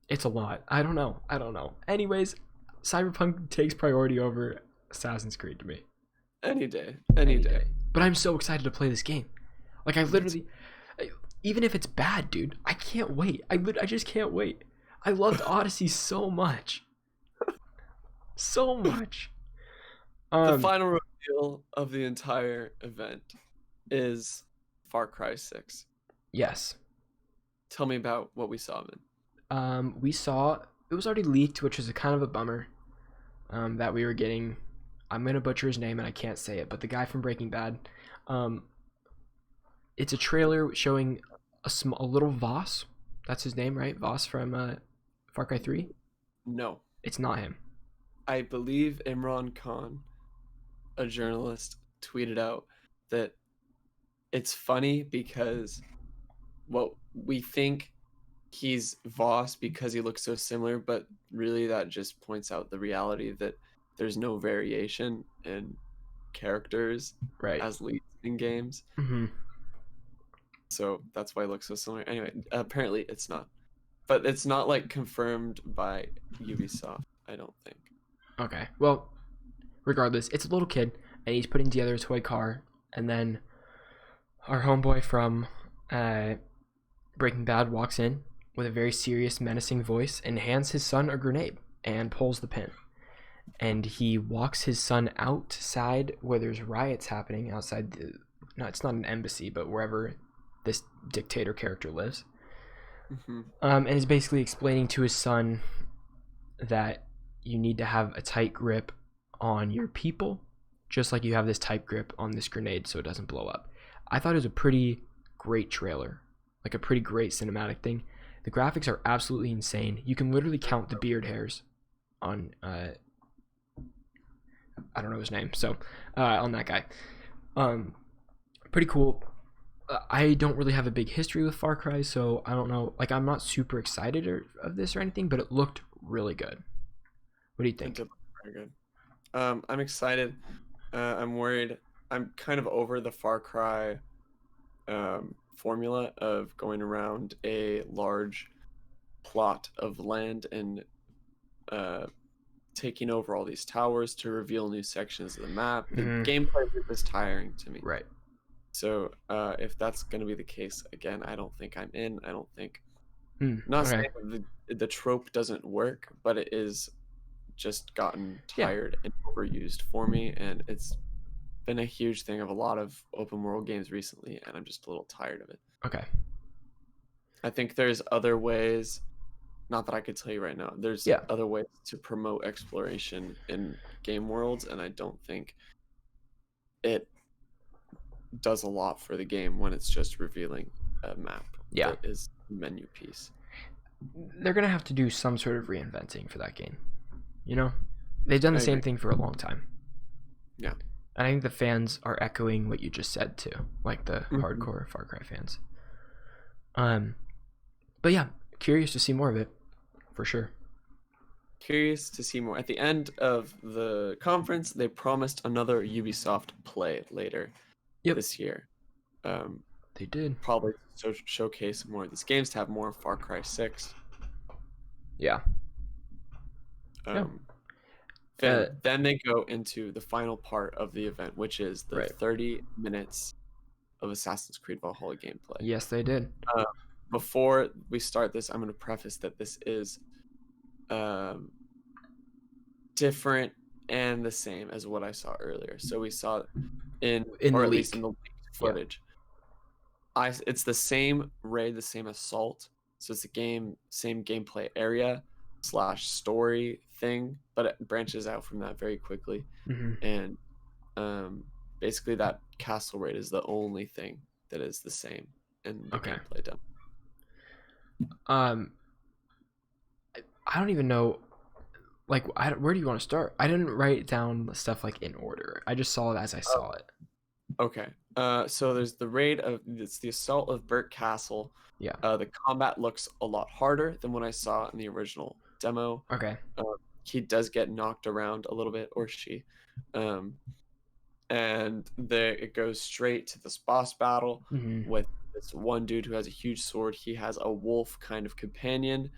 It's a lot. I don't know. Anyways, Cyberpunk takes priority over Assassin's Creed to me. Any day. But I'm so excited to play this game. Like I literally, even if it's bad, dude, I can't wait. I just can't wait. I loved Odyssey so much. So much. The final reveal of the entire event is Far Cry 6. Yes. Tell me about what we saw, man. We saw it was already leaked, which is a kind of a bummer. That we were getting. I'm gonna butcher his name and I can't say it, but the guy from Breaking Bad. It's a trailer showing a little Voss. That's his name, right? Voss from Far Cry 3. No. It's not him. I believe Imran Khan, a journalist, tweeted out that it's funny because what we think he's Voss because he looks so similar, but really that just points out the reality that there's no variation in characters Right. as leads in games. Mm-hmm. So that's why it looks so similar. Anyway, apparently it's not. But it's not like confirmed by Ubisoft, I don't think. Okay. Well, regardless, it's a little kid, and he's putting together a toy car, and then our homeboy from Breaking Bad walks in with a very serious, menacing voice and hands his son a grenade and pulls the pin. And he walks his son outside where there's riots happening outside the. No, it's not an embassy, but wherever this dictator character lives. Mm-hmm. And is basically explaining to his son that you need to have a tight grip on your people, just like you have this tight grip on this grenade so it doesn't blow up. I thought it was a pretty great trailer, like a pretty great cinematic thing. The graphics are absolutely insane. You can literally count the beard hairs on I don't know his name, so on that guy. Pretty cool. I don't really have a big history with Far Cry, so I don't know. Like, I'm not super excited of this or anything, but it looked really good. What do you think? It did look very good. I'm excited. I'm worried. I'm kind of over the Far Cry formula of going around a large plot of land and taking over all these towers to reveal new sections of the map. The gameplay is tiring to me. Right. So if that's going to be the case, again, I don't think I'm in. I don't think. Not Not saying the trope doesn't work, but it is just gotten tired and overused for me, and it's been a huge thing of a lot of open world games recently, and I'm just a little tired of it. Okay. I think there's other ways, not that I could tell you right now, there's other ways to promote exploration in game worlds, and I don't think it does a lot for the game when it's just revealing a map that is a menu piece. They're gonna have to do some sort of reinventing for that game. You know, they've done the same thing for a long time. Yeah, and I think the fans are echoing what you just said too, like the hardcore Far Cry fans. But yeah, curious to see more of it, for sure. Curious to see more. At the end of the conference, they promised another Ubisoft play later this year. They did. Probably showcase more of these games to have more Far Cry 6. Yeah. Then they go into the final part of the event, which is the 30 minutes of Assassin's Creed Valhalla gameplay. Yes, they did. Before we start this, I'm going to preface that this is different and the same as what I saw earlier. So we saw in or at least in the leaked footage. It's the same raid, the same assault. So it's the same gameplay area / story thing, but it branches out from that very quickly. And basically that castle raid is the only thing that is the same in the gameplay done. I don't even know, like, where do you want to start? I didn't write down the stuff like in order. I just saw it as I saw it. Okay. So there's the raid it's the assault of Burt Castle. Yeah. The combat looks a lot harder than what I saw in the original demo. Okay. He does get knocked around a little bit, or she. And it goes straight to this boss battle with this one dude who has a huge sword. He has a wolf kind of companion.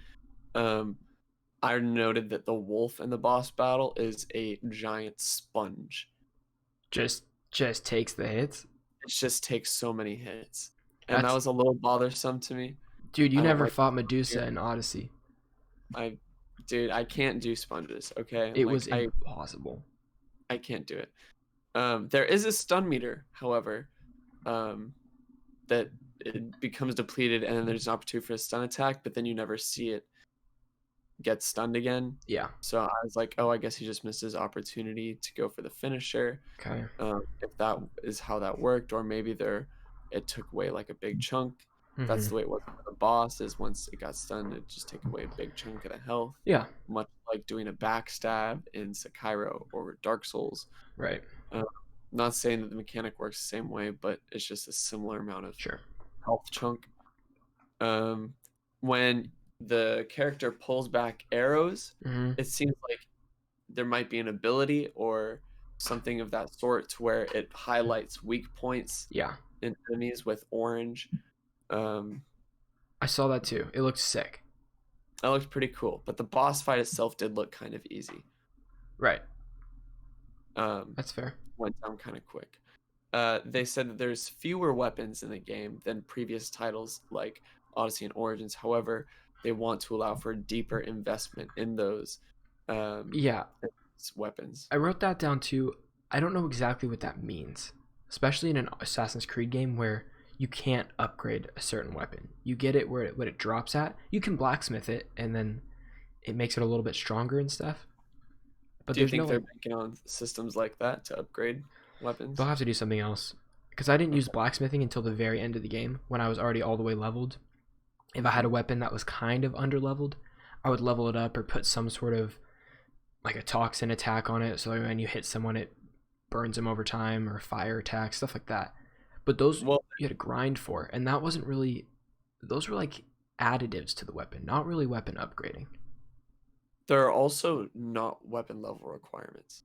I noted that the wolf in the boss battle is a giant sponge. Just takes the hits? It just takes so many hits. And that was a little bothersome to me. Dude, you never fought Medusa in Odyssey. Dude, I can't do sponges, okay? It was impossible. I can't do it. There is a stun meter, however, that it becomes depleted and then there's an opportunity for a stun attack, but then you never see it get stunned again. Yeah. So I was like, oh, I guess he just missed his opportunity to go for the finisher. Okay. If that is how that worked, or maybe it took away like a big chunk. That's the way it was for the boss, is once it got stunned, it just take away a big chunk of the health. Yeah. Much like doing a backstab in Sekiro or Dark Souls. Right. Not saying that the mechanic works the same way, but it's just a similar amount of Sure. health chunk. Um, when the character pulls back arrows, Hmm. it seems like there might be an ability or something of that sort to where it highlights weak points Yeah, in enemies with orange. Um, I saw that too. It looked sick. that looked pretty cool, but the boss fight itself did look kind of easy. Right. Um, That's fair. went down kind of quick. They said that there's fewer weapons in the game than previous titles like Odyssey and Origins. However, they want to allow for deeper investment in those um, Yeah, weapons. I wrote that down too. I don't know exactly what that means, especially in an Assassin's Creed game where you can't upgrade a certain weapon. You get it where what it drops at. You can blacksmith it, and then it makes it a little bit stronger and stuff. But Do you there's no think they're like banking on systems like that to upgrade they'll weapons? have to do something else. Because I didn't use Okay. blacksmithing until the very end of the game when I was already all the way leveled. If I had Hmm. a weapon that was kind of under leveled, I would level it up or put some sort of like a toxin attack on it, so when you hit someone, it burns them over time, or fire attack, stuff like that. But those Well, you had to grind for, and that wasn't really. Those were like additives to the weapon, not really weapon upgrading. there are also not weapon level requirements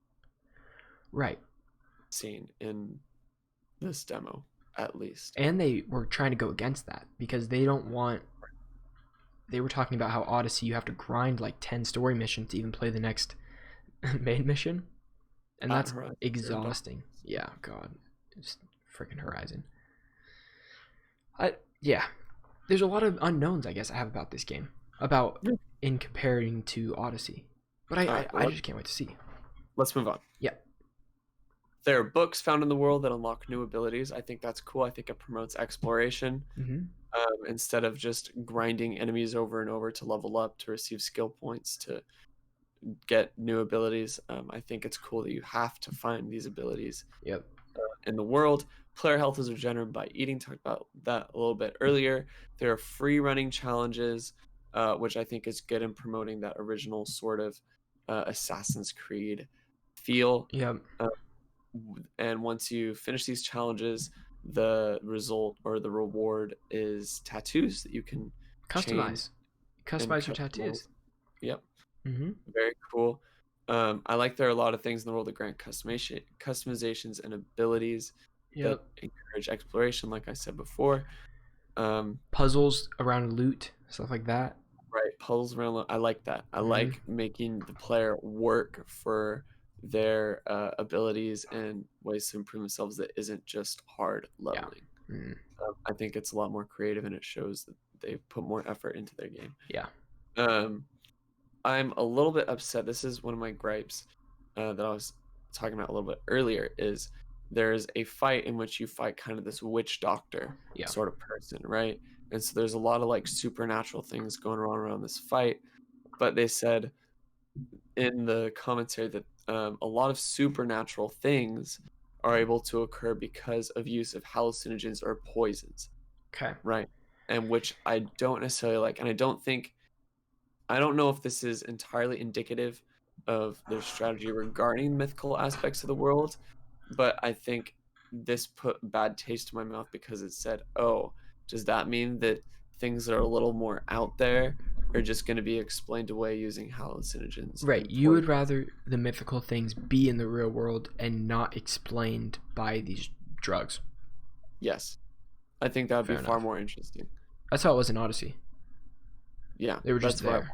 Right. seen in this demo, at least. And they were trying to go against that because they don't want. They were talking about how Odyssey you have to grind like 10 story missions to even play the next main mission, and At that's Horizon Zero Dawn. exhausting. Yeah, God, just freaking Horizon. I yeah, there's a lot of unknowns I guess I have about this game, about Yeah. in comparing to Odyssey, but All I right, I, I well, just can't wait to see. let's move on. Yeah. There are books found in the world that unlock new abilities. I think that's cool. I think it promotes exploration Hmm. instead of just grinding enemies over and over to level up to receive skill points to get new abilities. I think it's cool that you have to find these abilities Yep. in the world. Player health is regenerated by eating. Talked about that a little bit earlier. There are free running challenges, which I think is good in promoting that original sort of Assassin's Creed feel. Yep. Uh, and once you finish these challenges, the result or the reward is tattoos that you can change Customize. and Customize your customize. tattoos. Yep, Hmm. very cool. I like there are a lot of things in the world that grant customizations and abilities that Yep. encourage exploration, like I said before. Um, Puzzles around loot, stuff like that. right, puzzles around. I like that. I Hmm. like making the player work for their abilities and ways to improve themselves that isn't just hard Yeah. leveling. Mm. I think it's a lot more creative and it shows that they put more effort into their game. Yeah. Um, I'm a little bit upset. This is one of my gripes that I was talking about a little bit earlier. Is there's a fight in which you fight kind of this witch doctor Yeah. sort of person, right? And so there's a lot of like supernatural things going on around this fight. But they said in the commentary that a lot of supernatural things are able to occur because of use of hallucinogens or poisons, Okay. right? And which I don't necessarily like, and I don't know if this is entirely indicative of their strategy regarding mythical aspects of the world, but I think this put bad taste in my mouth because it said, "Oh, does that mean that things that are a little more out there are just going to be explained away using hallucinogens Right. and You would poison?" rather the mythical things be in the real world and not explained by these drugs. Yes, I think that would be Fair far enough. more interesting. That's how it was in Odyssey. Yeah, They were just that's what I there.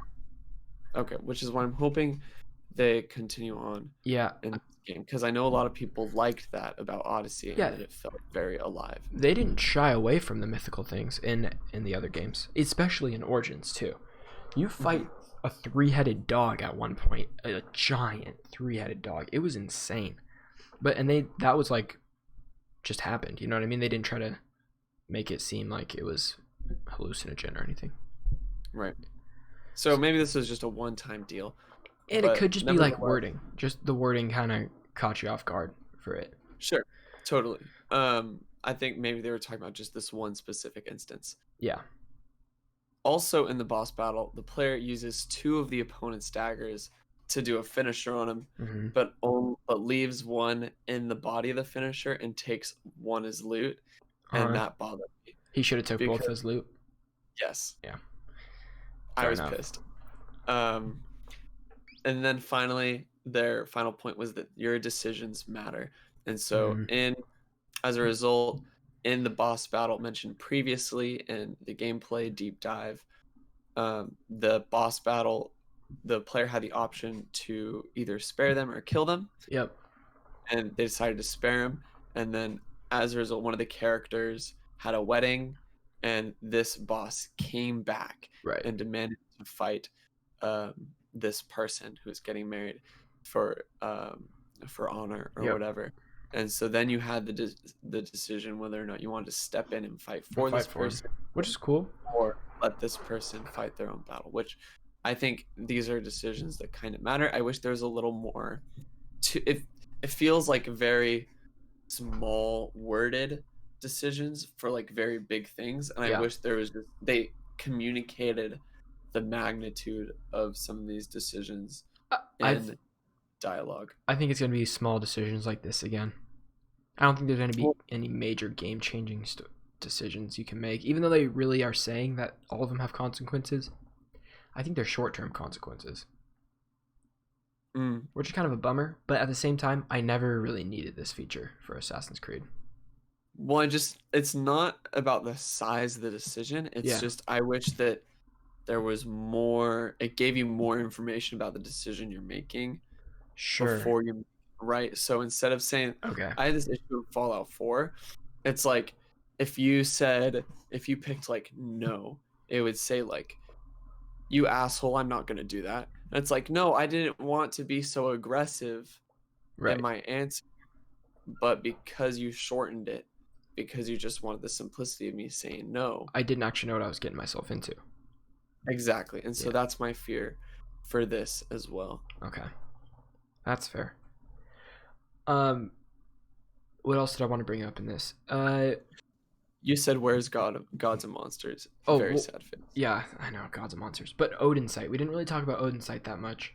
want. Okay, which is what I'm hoping they continue on Yeah. in this game because I know a lot of people liked that about Odyssey and Yeah. that it felt very alive. They didn't shy away from the mythical things in the other games, especially in Origins too. You Mhm. fight a three-headed dog at one point, a giant three-headed dog. It was insane. But and they that was like just happened. You know what I mean? They didn't try to make it seem like it was hallucinogen or anything. Right. So maybe this was just a one-time deal, And it but could just be like nevertheless, wording. Just the wording kind of caught you off guard for it. sure, totally. I think maybe they were talking about just this one specific instance. Yeah. Also, in the boss battle, the player uses two of the opponent's daggers to do a finisher on him, Hmm. but leaves one in the body of the finisher and takes one as loot, and Uh, that bothered me he should have took both because as loot. yes, Yeah, I fair was enough. pissed. Um, and then finally, their final point was that your decisions matter, and so Hmm. as a result, in the boss battle mentioned previously in the gameplay deep dive, the boss battle, the player had the option to either spare them or kill them, Yep. and they decided to spare him. And then, as a result, one of the characters had a wedding, and this boss came back Right. and demanded to fight um, this person who was getting married for honor or Yep. whatever. And so then you had the decision whether or not you wanted to step in and fight I'll for this fight for him, person which is cool. or let this person fight their own battle, which I think these are decisions that kind of matter. I wish there was a little more to it. It feels like very small worded decisions for like very big things, and I Yeah. wish there was just they communicated the magnitude of some of these decisions I in dialogue. I think it's gonna be small decisions like this again. I don't think there's gonna be Well, any major game changing decisions you can make, even though they really are saying that all of them have consequences. I think they're short term consequences, mm, which is kind of a bummer. But at the same time, I never really needed this feature for Assassin's Creed. well, it's not about the size of the decision. It's Yeah, just I wish that there was more. It gave you more information about the decision you're making sure. before you right. So instead of saying Okay. I had this issue in Fallout 4, it's like if you picked like no, it would say like you asshole, I'm not gonna do that. And it's like, no, I didn't want to be so aggressive in Right. my answer, but because you shortened it, because you just wanted the simplicity of me saying no. I didn't actually know what I was getting myself into. Exactly. And so Yeah. that's my fear for this as well. Okay. That's fair. Um, what else did I want to bring up in this? You said where's Gods and Monsters? Oh, Very well, sad face. yeah, I know, Gods and Monsters, but Odin Sight. We didn't really talk about Odin Sight that much.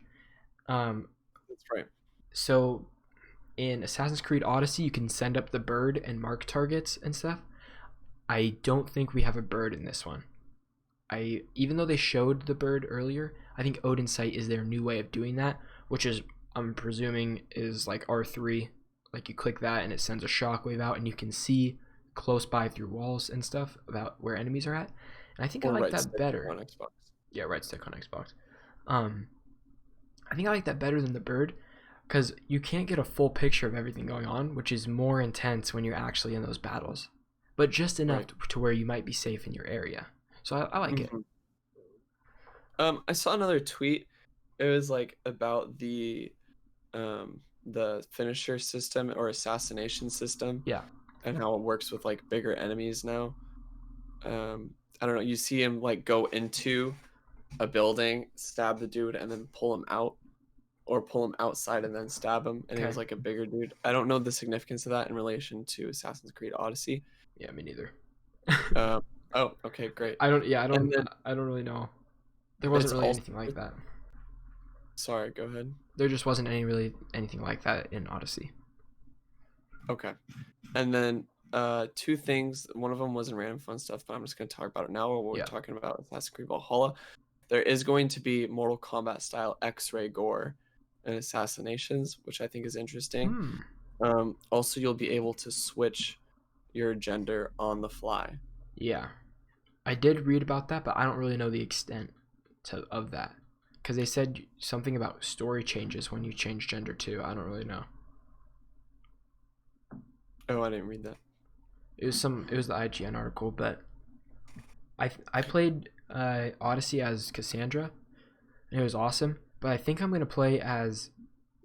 Um, That's right. so in Assassin's Creed Odyssey, you can send up the bird and mark targets and stuff. I don't think we have a bird in this one. I even though they showed the bird earlier, I think Odin Sight is their new way of doing that, which is I'm presuming is like R3. Like you click that and it sends a shockwave out and you can see close by through walls and stuff about where enemies are at. And I think I Or like right that stick better. on Xbox. Yeah, right stick on Xbox. Um, I think I like that better than the bird because you can't get a full picture of everything going on, which is more intense when you're actually in those battles, but just enough Right. to where you might be safe in your area. So I like it. Mhm. I saw another tweet. It was like about the finisher system or assassination system Yeah. and how it works with like bigger enemies now. I don't know. You see him like go into a building, stab the dude, and then pull him out, or pull him outside and then stab him, and it Okay. was like a bigger dude. I don't know the significance of that in relation to Assassin's Creed Odyssey. Yeah, me neither. Um, oh, okay, great. I don't. Yeah, And then I don't really know. There wasn't it's really also anything like that. sorry, go ahead. There just wasn't anything like that in Odyssey. Okay. And then two things. One of them wasn't random fun stuff, but I'm just going to talk about it now while we're Yeah. talking about Assassin's Creed Valhalla. There is going to be Mortal Kombat style X-ray gore and assassinations, which I think is interesting. Hmm. Also, you'll be able to switch your gender on the fly. Yeah, I did read about that, but I don't really know the extent of that because they said something about story changes when you change gender too. I don't really know. Oh, I didn't read that. It was the IGN article, but I played Odyssey as Cassandra, and it was awesome. But I think I'm gonna play as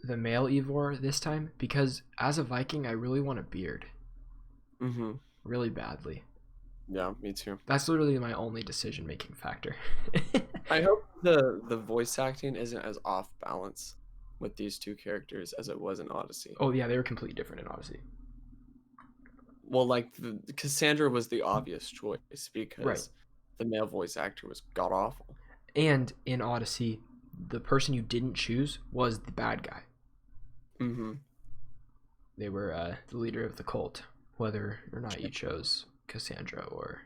the male Eivor this time because as a Viking, I really want a beard, Mm-hmm. really badly. Yeah, me too. That's literally my only decision making factor. I hope the voice acting isn't as off balance with these two characters as it was in Odyssey. Oh yeah, they were completely different in Odyssey. Well, like Cassandra was the obvious choice Right. because the male voice actor was god awful. And in Odyssey, the person you didn't choose was the bad guy. Mm-hmm. They were the leader of the cult, whether or not you chose Cassandra or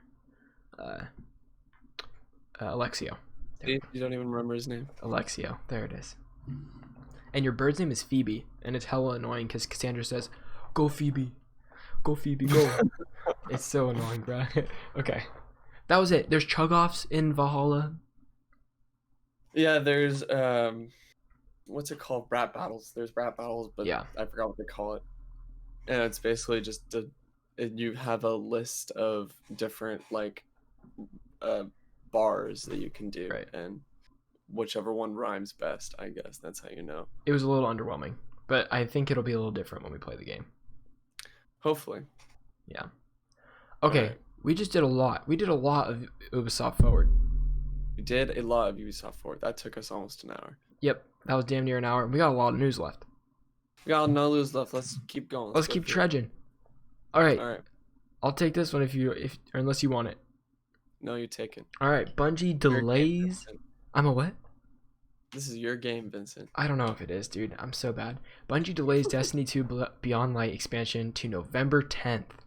Alexio. You don't even remember his name? Alexio. There it is. And your bird's name is Phoebe, and it's hella annoying because Cassandra says, "Go Phoebe, go Phoebe, go." It's so annoying, bro. Okay, that was it. There's chug-offs in Valhalla. Yeah, there's what's it called? Rap battles. There's rap battles, but Yeah. I forgot what they call it. And it's basically just you have a list of different like bars that you can do, Right. and whichever one rhymes best, I guess that's how you know. It was a little underwhelming, but I think it'll be a little different when we play the game. Hopefully. Yeah. Okay, Alright. we just did a lot. We did a lot of Ubisoft Forward. We did a lot of Ubisoft Forward. That took us almost an hour. Yep, that was damn near an hour. We got a lot of news left. We got no lose left. Let's keep going. Let's go keep through it. trudging. All right, All right. I'll take this one or unless you want it. No, you take it. All right, Bungie Your game, delays. Vincent. I'm a what? This is your game, Vincent. I don't know if it is, dude. I'm so bad. Bungie delays Destiny 2 Beyond Light expansion to November 10th,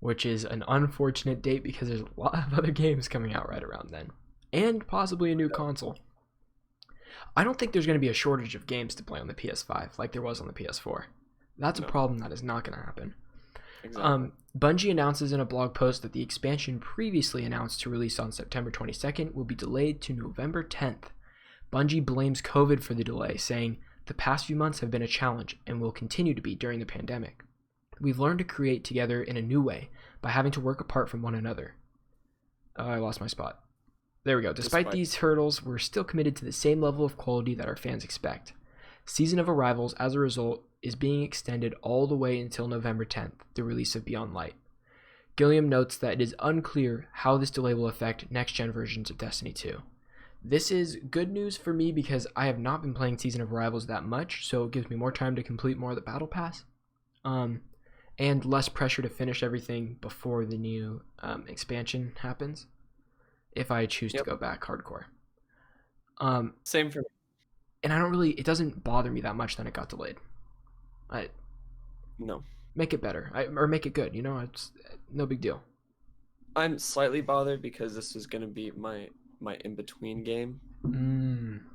which is an unfortunate date because there's a lot of other games coming out right around then, and possibly a new console. I don't think there's going to be a shortage of games to play on the PS5 like there was on the PS4. That's a problem that is not going to happen. Exactly. Bungie announces in a blog post that the expansion previously announced to release on September 22nd will be delayed to November 10th. Bungie blames COVID for the delay, saying, "The past few months have been a challenge and will continue to be during the pandemic. We've learned to create together in a new way by having to work apart from one another." I lost my spot. There we go. Despite these hurdles, we're still committed to the same level of quality that our fans expect. Season of Arrivals, as a result, is being extended all the way until November 10th, the release of Beyond Light. Gilliam notes that it is unclear how this delay will affect next-gen versions of Destiny 2. This is good news for me because I have not been playing Season of Arrivals that much, so it gives me more time to complete more of the Battle Pass, and less pressure to finish everything before the new expansion happens, if I choose to go back hardcore. Same for me. And it doesn't bother me that much that it got delayed. No. Make it better, or make it good, it's no big deal. I'm slightly bothered because this was going to be my in-between game Fair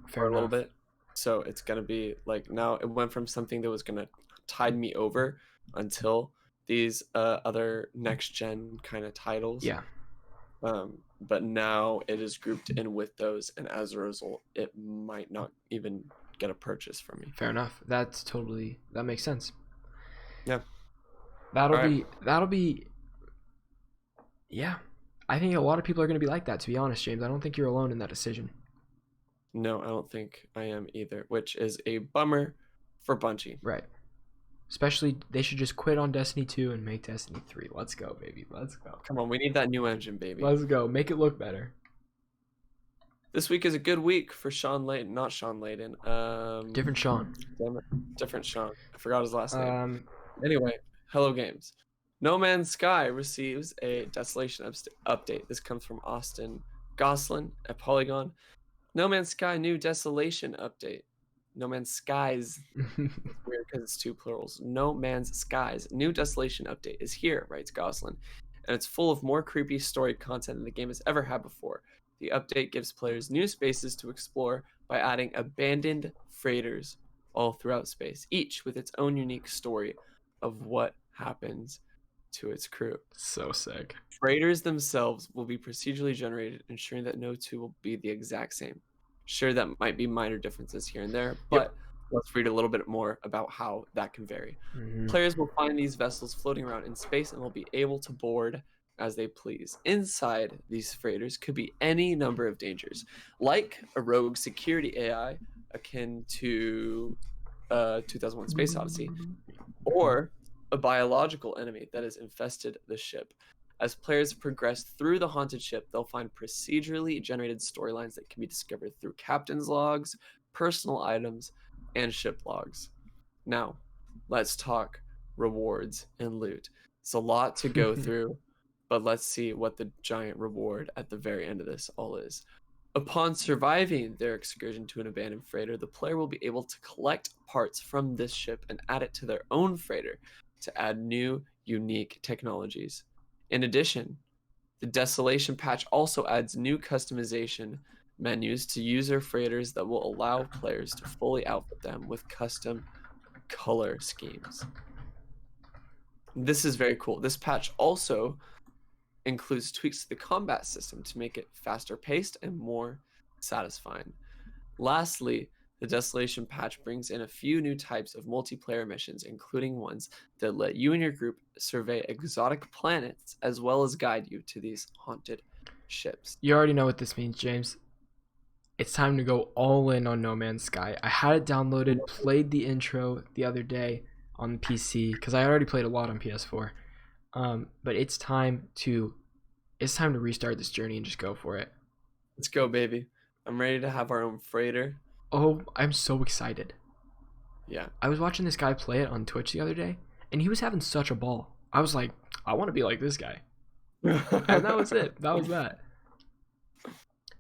for a enough. little bit. So it's going to be like, now it went from something that was going to tide me over until these other next-gen kind of titles. Yeah. But now it is grouped in with those, and as a result, it might not even get a purchase from me. Fair enough. That makes sense. Yeah. That'll be. Yeah, I think a lot of people are going to be like that. To be honest, James, I don't think you're alone in that decision. No, I don't think I am either, which is a bummer for Bungie. Right. Especially, they should just quit on Destiny 2 and make Destiny 3. Let's go, baby. Let's go. Come on, we need that new engine, baby. Let's go. Make it look better. This week is a good week for Sean Layden. Not Sean Layden. Different Sean. Damn it. Different Sean. I forgot his last name. Um, Anyway, Hello Games. No Man's Sky receives a Desolation update. This comes from Austin Goslin at Polygon. No Man's Sky new Desolation update. No Man's Skies. Weird because it's two plurals. No Man's Skies new Desolation update is here, writes Goslin, and it's full of more creepy story content than the game has ever had before. The update gives players new spaces to explore by adding abandoned freighters all throughout space, each with its own unique story of what happens to its crew. So sick. Freighters themselves will be procedurally generated, ensuring that no two will be the exact same. Sure, that might be minor differences here and there, but let's read a little bit more about how that can vary. Mm-hmm. Players will find these vessels floating around in space and will be able to board as they please. Inside these freighters could be any number of dangers, like a rogue security AI akin to 2001 Space Odyssey, or a biological enemy that has infested the ship. As players progress through the haunted ship, they'll find procedurally generated storylines that can be discovered through captain's logs, personal items, and ship logs. Now, let's talk rewards and loot. It's a lot to go through, but let's see what the giant reward at the very end of this all is. Upon surviving their excursion to an abandoned freighter, the player will be able to collect parts from this ship and add it to their own freighter to add new, unique technologies. In addition, the Desolation patch also adds new customization menus to user freighters that will allow players to fully outfit them with custom color schemes. This is very cool. This patch also includes tweaks to the combat system to make it faster paced and more satisfying. Lastly, the Desolation patch brings in a few new types of multiplayer missions, including ones that let you and your group survey exotic planets as well as guide you to these haunted ships. You already know what this means, James. It's time to go all in on No Man's Sky. I had it downloaded, played the intro the other day on the PC because I already played a lot on PS4. But it's time to restart this journey and just go for it. Let's go, baby. I'm ready to have our own freighter. Oh, I'm so excited. Yeah. I was watching this guy play it on Twitch the other day, and he was having such a ball. I was like, I want to be like this guy. And that was it. That was that.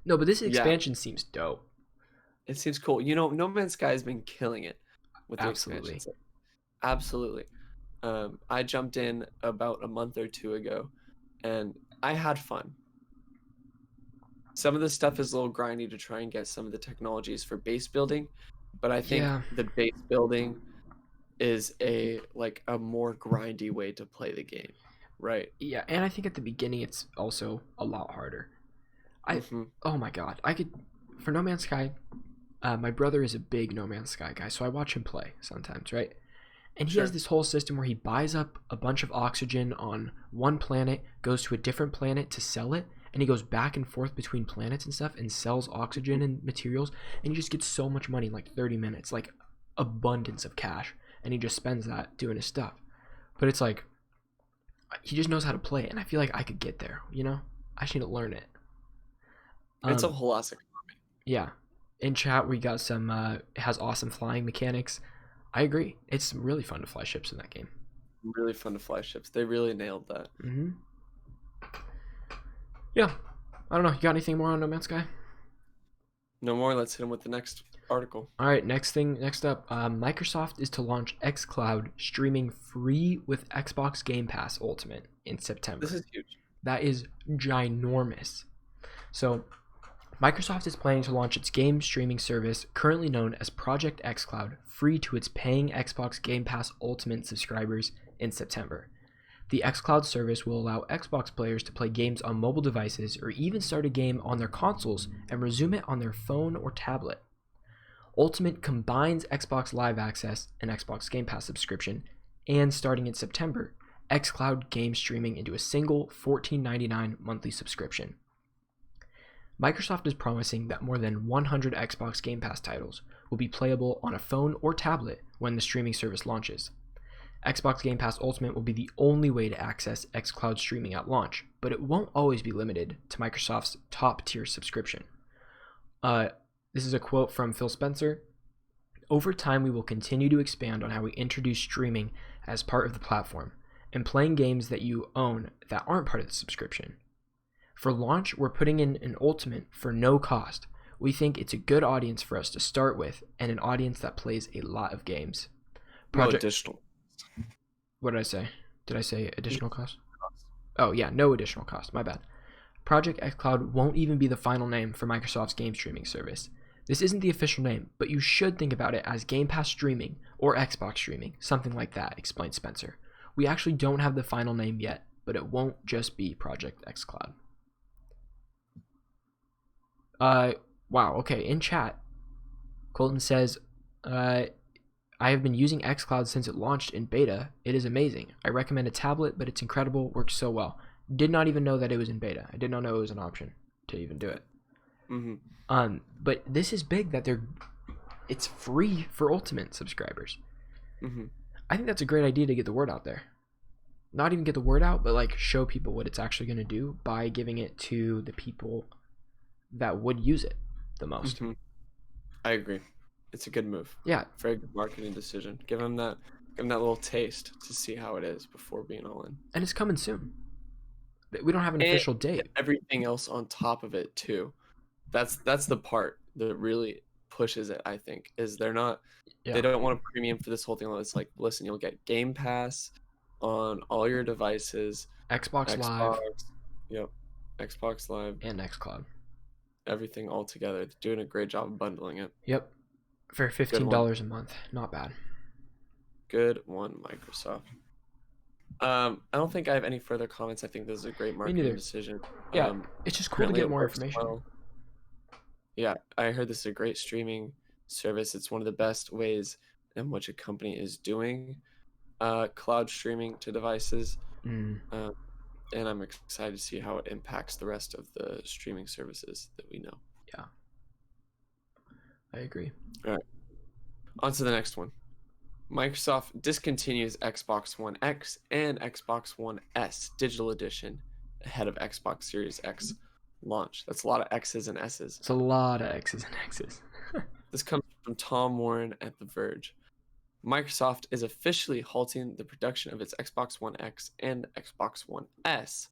No, but this expansion seems dope. It seems cool. You know, No Man's Sky has been killing it with the Absolutely. expansions. Absolutely. I jumped in about a month or two ago, and I had fun. Some of the stuff is a little grindy to try and get some of the technologies for base building, but I think the base building is a more grindy way to play the game, right? Yeah, and I think at the beginning it's also a lot harder. Oh my god, for No Man's Sky, my brother is a big No Man's Sky guy, so I watch him play sometimes, right? And he has this whole system where he buys up a bunch of oxygen on one planet, goes to a different planet to sell it, and he goes back and forth between planets and stuff and sells oxygen and materials, and he just gets so much money in like 30 minutes, like abundance of cash, and he just spends that doing his stuff. But it's like, he just knows how to play it, and I feel like I could get there, you know? I just need to learn it. It's a whole lot. Yeah. In chat, we got some, it has awesome flying mechanics. I agree. It's really fun to fly ships in that game. Really fun to fly ships. They really nailed that. Mm-hmm. Yeah. I don't know. You got anything more on No Man's Sky? No more. Let's hit him with the next article. All right. Next up, Microsoft is to launch xCloud streaming free with Xbox Game Pass Ultimate in September. This is huge. That is ginormous. So, Microsoft is planning to launch its game streaming service, currently known as Project xCloud, free to its paying Xbox Game Pass Ultimate subscribers in September. The xCloud service will allow Xbox players to play games on mobile devices or even start a game on their consoles and resume it on their phone or tablet. Ultimate combines Xbox Live Access and Xbox Game Pass subscription, and starting in September, xCloud game streaming into a single $14.99 monthly subscription. Microsoft is promising that more than 100 Xbox Game Pass titles will be playable on a phone or tablet when the streaming service launches. Xbox Game Pass Ultimate will be the only way to access xCloud streaming at launch, but it won't always be limited to Microsoft's top-tier subscription. This is a quote from Phil Spencer. Over time, we will continue to expand on how we introduce streaming as part of the platform and playing games that you own that aren't part of the subscription. For launch, we're putting in an Ultimate for no cost. We think it's a good audience for us to start with and an audience that plays a lot of games. No additional. What did I say? Did I say additional cost? Oh yeah, no additional cost. My bad. Project xCloud won't even be the final name for Microsoft's game streaming service. This isn't the official name, but you should think about it as Game Pass streaming or Xbox streaming, something like that, explained Spencer. We actually don't have the final name yet, but it won't just be Project xCloud. Wow, okay, in chat, Colton says, I have been using xCloud since it launched in beta. It is amazing. I recommend a tablet, but it's incredible, works so well. Did not even know that it was in beta. I did not know it was an option to even do it. Mm-hmm. But this is big that it's free for Ultimate subscribers. Mm-hmm. I think that's a great idea to get the word out there. Not even get the word out, but like show people what it's actually going to do by giving it to the people that would use it the most. Mm-hmm. I agree. It's a good move. Yeah. Very good marketing decision. Give them that little taste to see how it is before being all in. And it's coming soon. We don't have an official date. Everything else on top of it too. that's the part that really pushes it, I think, is they Yeah. don't want a premium for this whole thing. It's like, listen, you'll get Game Pass on all your devices, Xbox Live Xbox, yep, Xbox Live, and XCloud. everything all together. They're doing a great job of bundling it. Yep. For Good one. $15 a month. Not bad. Good one, Microsoft. I don't think I have any further comments. I think this is a great Me marketing neither. decision. Yeah. It's just cool to Apparently get it more works information. well. Yeah, I heard this is a great streaming service. It's one of the best ways in which a company is doing cloud streaming to devices. Mm, And I'm excited to see how it impacts the rest of the streaming services that we know. yeah. I agree. All right, on to the next one. Microsoft discontinues Xbox One X and Xbox One S digital edition ahead of Xbox Series X launch. That's a lot of X's and S's. It's a lot of X's and X's. This comes from Tom Warren at The Verge. Microsoft is officially halting the production of its Xbox One X and Xbox One S,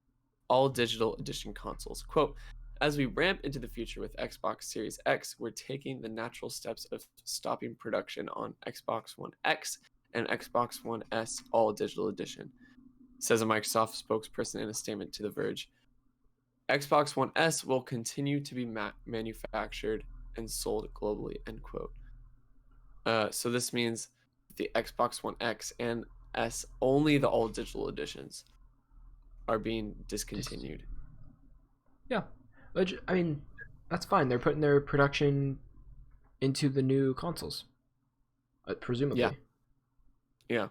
all digital edition consoles. Quote, as we ramp into the future with Xbox Series X, we're taking the natural steps of stopping production on Xbox One X and Xbox One S, all digital edition, says a Microsoft spokesperson in a statement to The Verge. Xbox One S will continue to be manufactured and sold globally, end quote. So this means the Xbox One X and S, only the all digital editions, are being discontinued. Yeah. I mean, that's fine. They're putting their production into the new consoles, presumably. Yeah.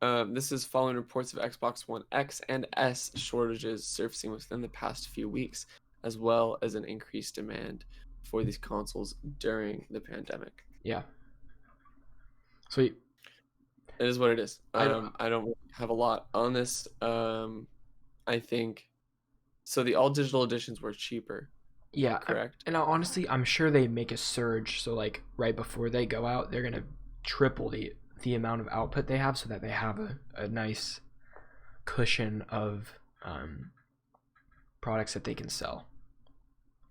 This is following reports of Xbox One X and S shortages surfacing within the past few weeks, as well as an increased demand for these consoles during the pandemic. Yeah. Sweet. It is what it is. I don't- I don't have a lot on this. I think so. The all digital editions were cheaper. Yeah. Correct. And honestly, I'm sure they make a surge. So like right before they go out, they're gonna triple the amount of output they have, so that they have a nice cushion of products that they can sell.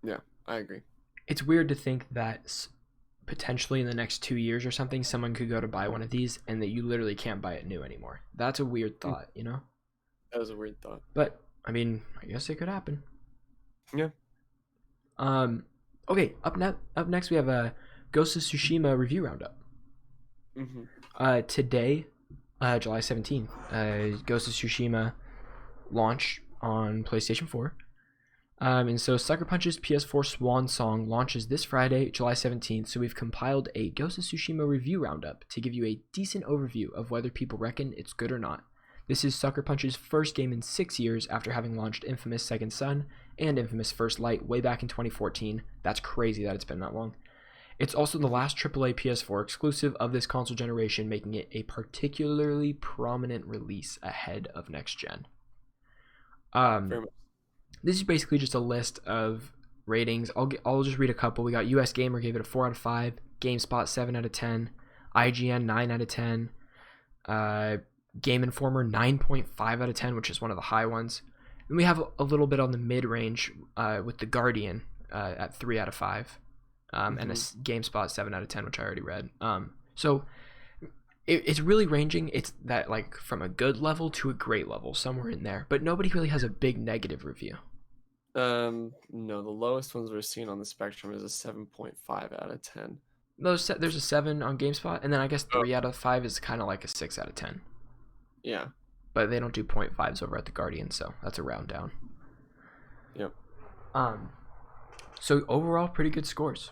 Yeah, I agree. It's weird to think that potentially in the next 2 years or something, someone could go to buy one of these and that you literally can't buy it new anymore. That's a weird thought, you know? That was a weird thought. But I mean, I guess it could happen. Yeah. Okay. Up next we have a Ghost of Tsushima review roundup. Today, July 17th, Ghost of Tsushima launch on PlayStation 4. And so Sucker Punch's PS4 Swan Song launches this Friday, July 17th, so we've compiled a Ghost of Tsushima review roundup to give you a decent overview of whether people reckon it's good or not. This is Sucker Punch's first game in 6 years after having launched Infamous Second Son and Infamous First Light way back in 2014. That's crazy that it's been that long. It's also the last AAA PS4 exclusive of this console generation, making it a particularly prominent release ahead of next gen. This is basically just a list of ratings. I'll just read a couple. We got US Gamer gave it a 4 out of 5, GameSpot 7 out of 10, IGN 9 out of 10, Game Informer 9.5 out of 10, which is one of the high ones. And we have a little bit on the mid-range with The Guardian at 3 out of 5, and a GameSpot 7 out of 10, which I already read. So it's really ranging. It's that like from a good level to a great level, somewhere in there. But nobody really has a big negative review. No, the lowest ones we're seeing on the spectrum is a 7.5 out of 10. There's a 7 on GameSpot, and then I guess 3 out of 5 is kind of like a 6 out of 10. Yeah. But they don't do 0.5s over at The Guardian, so that's a round down. Yep. So overall, pretty good scores.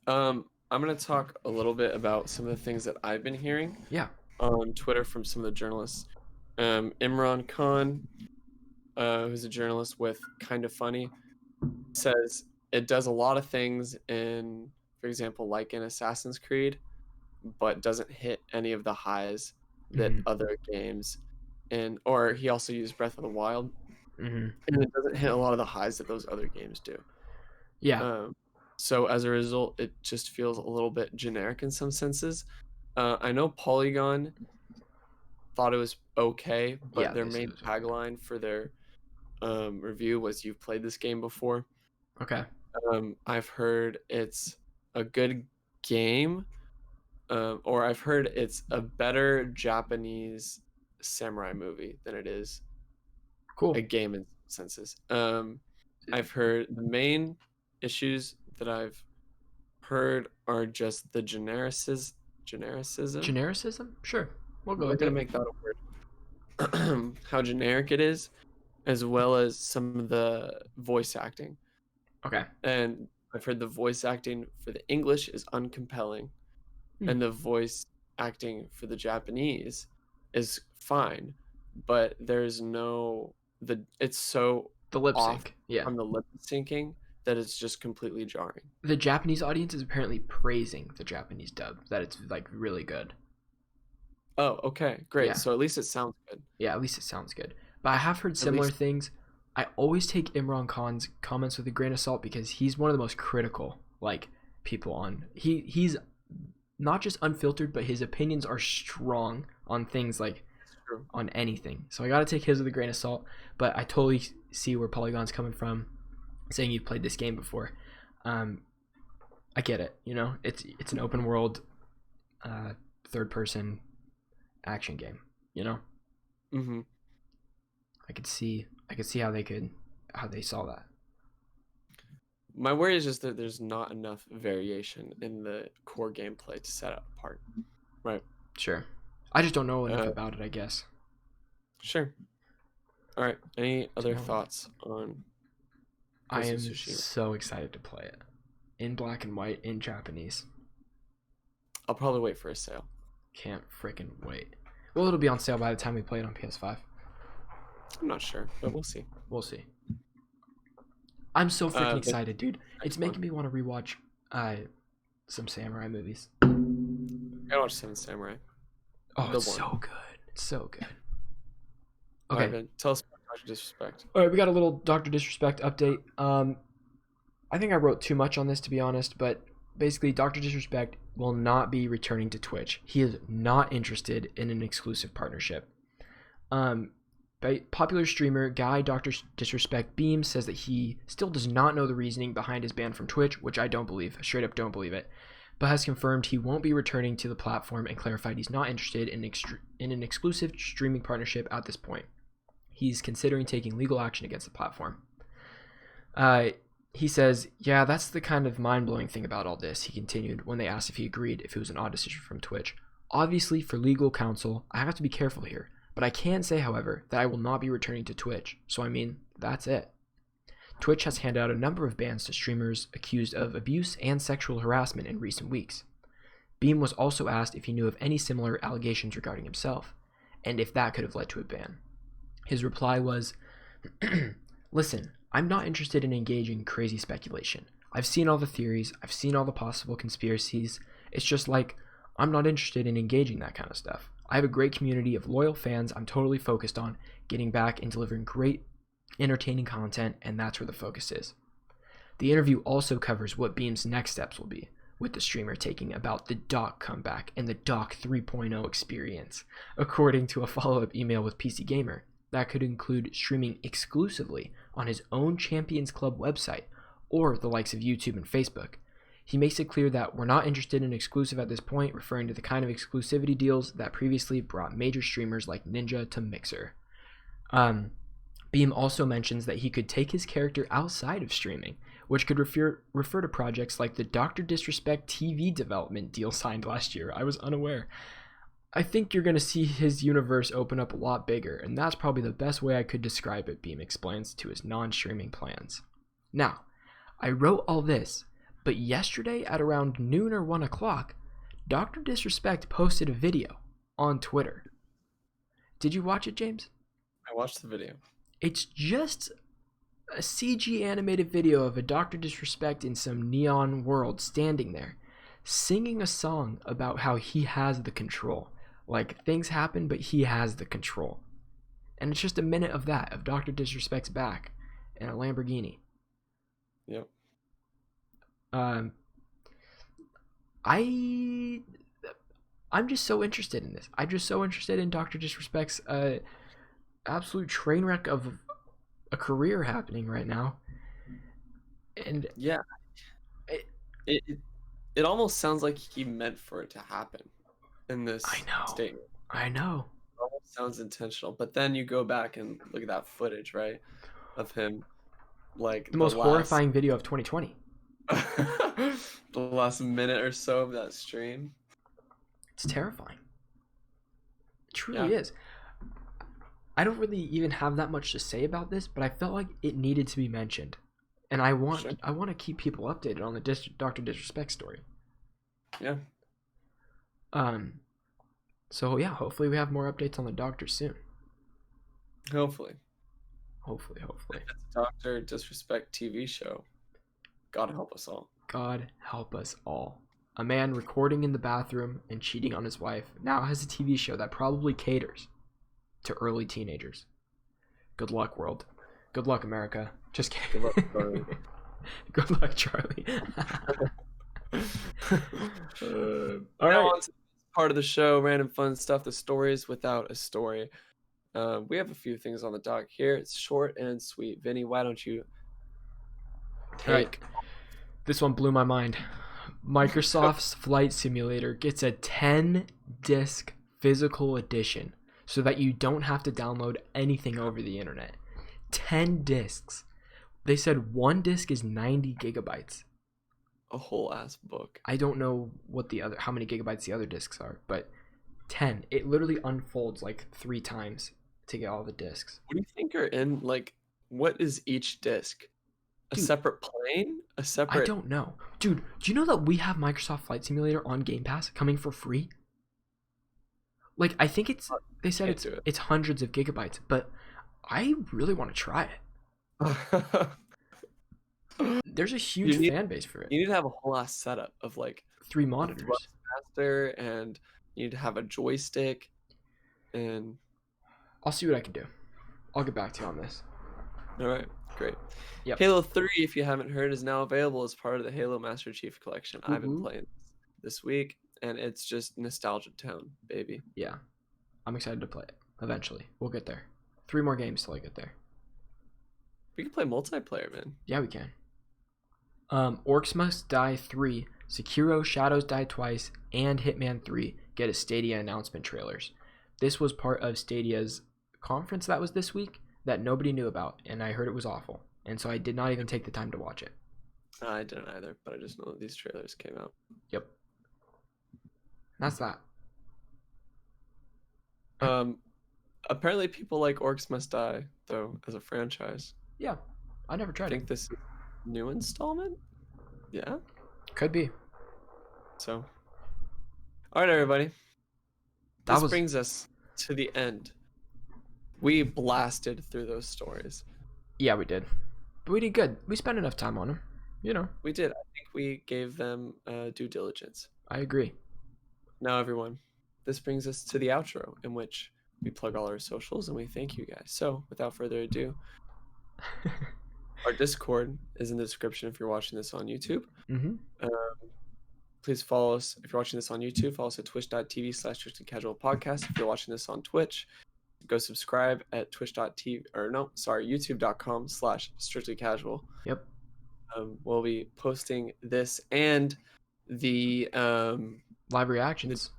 I'm gonna talk a little bit about some of the things that I've been hearing. Yeah. On Twitter from some of the journalists. Imran Khan, who's a journalist with Kind of Funny, says it does a lot of things in, for example, like in Assassin's Creed, but doesn't hit any of the highs that other games, or he also used Breath of the Wild, and it doesn't hit a lot of the highs that those other games do. Yeah. So as a result, it just feels a little bit generic in some senses. I know Polygon thought it was okay, but their main tagline for their review was "You've played this game before." Okay. I've heard it's a good game, or I've heard it's a better Japanese samurai movie than it is a Cool. game in some senses. I've heard the main issues that I've heard are just the genericism. Genericism? Sure. We'll go We're with gonna it. make that a word. How generic it is, as well as some of the voice acting. Okay. And I've heard the voice acting for the English is uncompelling, Hmm. and the voice acting for the Japanese is fine, but there's no it's so The lip off sync. Yeah. from the lip syncing that it's just completely jarring. The Japanese audience is apparently praising the Japanese dub, that it's like really good. Oh, okay, great. Yeah. So at least it sounds good. Yeah, at least it sounds good. But I have heard At similar least, things. I always take Imran Khan's comments with a grain of salt because he's one of the most critical like people on. He's not just unfiltered, but his opinions are strong on things like it's true. on anything. So I got to take his with a grain of salt, but I totally see where Polygon's coming from saying you've played this game before. Um I get it, you know. It's an open world third person action game, you know. Hmm. I could see how they saw that. My worry is just that there's not enough variation in the core gameplay to set it apart. Right. Sure. I just don't know enough Uh, about it, I guess. sure. All right. Any To other know enough. thoughts on I Ghost of am Tsushima? so excited to play it in black and white in Japanese. I'll probably wait for a sale. Can't freaking wait. Well, it'll be on sale by the time we play it on PS5. I'm not sure, but we'll see. We'll see. I'm so freaking The excited, dude. It's next one. making me want to rewatch some samurai movies. I gotta watch Seven Samurai. Oh, The it's one. so good. It's so good. All right, Okay. Ben. Tell us about Dr. Disrespect. All right, we got a little Dr. Disrespect update. I think I wrote too much on this to be honest, but basically Dr. Disrespect will not be returning to Twitch. He is not interested in an exclusive partnership. Um, popular streamer guy Dr. Disrespect Beam says that he still does not know the reasoning behind his ban from Twitch, which I don't believe. I straight up don't believe it. But has confirmed he won't be returning to the platform and clarified he's not interested in an exclusive streaming partnership at this point. He's considering taking legal action against the platform. Uh, he says, yeah, that's the kind of mind-blowing thing about all this, he continued when they asked if he agreed if it was an odd decision from Twitch. Obviously, for legal counsel, I have to be careful here, but I can say, however, that I will not be returning to Twitch, so I mean, that's it. Twitch has handed out a number of bans to streamers accused of abuse and sexual harassment in recent weeks. Beam was also asked if he knew of any similar allegations regarding himself, and if that could have led to a ban. His reply was, listen, I'm not interested in engaging in crazy speculation. I've seen all the theories, I've seen all the possible conspiracies. It's just like, I'm not interested in engaging that kind of stuff. I have a great community of loyal fans I'm totally focused on getting back and delivering great, entertaining content, and that's where the focus is. The interview also covers what Beam's next steps will be, with the streamer taking about the Doc comeback and the Doc 3.0 experience, according to a follow-up email with PC Gamer. That could include streaming exclusively on his own Champions Club website or the likes of YouTube and Facebook. He makes it clear that we're not interested in exclusive at this point, referring to the kind of exclusivity deals that previously brought major streamers like Ninja to Mixer. Beam also mentions that he could take his character outside of streaming, which could refer to projects like the Dr. Disrespect TV development deal signed last year. I was unaware. I think you're going to see his universe open up a lot bigger, and that's probably the best way I could describe it, Beam explains to his non-streaming plans. Now, I wrote all this, but yesterday at around noon or 1 o'clock, Dr. Disrespect posted a video on Twitter. Did you watch it, James? I watched the video. It's just a CG animated video of a Dr. Disrespect in some neon world standing there, singing a song about how he has the control. Like, things happen, but he has the control. And it's just a minute of that, of Dr. Disrespect's back in a Lamborghini. Yep. I'm just so interested in this. I'm just so interested in Dr. Disrespect's absolute train wreck of a career happening right now. And Yeah, it, it it almost sounds like he meant for it to happen in I this know, statement. I know. It almost sounds intentional, but then you go back and look at that footage, right, of him like The most horrifying video of 2020. the last minute or so of that stream. It's terrifying. It truly Yeah, is. I don't really even have that much to say about this, but I felt like it needed to be mentioned, and I sure. want to keep people updated on the Dr. Disrespect story. Yeah. Um. So yeah, hopefully we have more updates on the Doctor soon. Hopefully. Hopefully. If it's a Doctor Disrespect TV show, God help us all. God help us all. A man recording in the bathroom and cheating on his wife now has a TV show that probably caters to early teenagers. Good luck, world. Good luck, America. Just kidding. Good luck, Charlie. Good luck, Charlie. All Now right. on to part of the show, random fun stuff, the stories without a story. We have a few things on the dock here. It's short and sweet. Vinny, why don't you All right. take... This one blew my mind. Microsoft's Flight Simulator gets a 10-disc physical edition so that you don't have to download anything over the internet. 10 discs. They said one disc is 90 gigabytes. A whole ass book. I don't know how many gigabytes the other discs are, but 10. It literally unfolds like 3 times to get all the discs. What do you think are in, like, what is each disc? A Dude, separate plane? A I separate... don't know. Dude, do you know that we have Microsoft Flight Simulator on Game Pass coming for free? Like, I think they said it's hundreds of gigabytes, but I really want to try it. There's a huge fan base for it. You need to have a whole ass setup of like 3 monitors. Master, and you need to have a joystick, and I'll see what I can do. I'll get back to you on this. all right, great. Yep. Halo 3, if you haven't heard, is now available as part of the Halo Master Chief Collection. I've been playing this week, and it's just nostalgia town, baby. Yeah, I'm excited to play it. Eventually, we'll get there. 3 more games till I get there. We can play multiplayer, man. Yeah, we can. Orcs Must Die 3, Sekiro Shadows Die Twice, and Hitman 3 get a Stadia announcement trailers. This was part of Stadia's conference that was this week that nobody knew about, and I heard it was awful. And so I did not even take the time to watch it. I didn't either, but I just know that these trailers came out. Yep. That's that. Apparently people like Orcs Must Die, though, as a franchise. Yeah, I never tried I think this is a new installment? Yeah? Could be. So, all right, everybody. This brings us to the end. We blasted through those stories. Yeah, we did. But we did good. We spent enough time on them. You know. We did. I think we gave them due diligence. I agree. Now, everyone, this brings us to the outro, in which we plug all our socials and we thank you guys. So, without further ado, our Discord is in the description if you're watching this on YouTube. Mm-hmm. Please follow us. If you're watching this on YouTube, follow us at twitch.tv/strictlycasualpodcast. If you're watching this on Twitch, go subscribe at youtube.com/strictlycasual. Yep. We'll be posting this and the live reactions.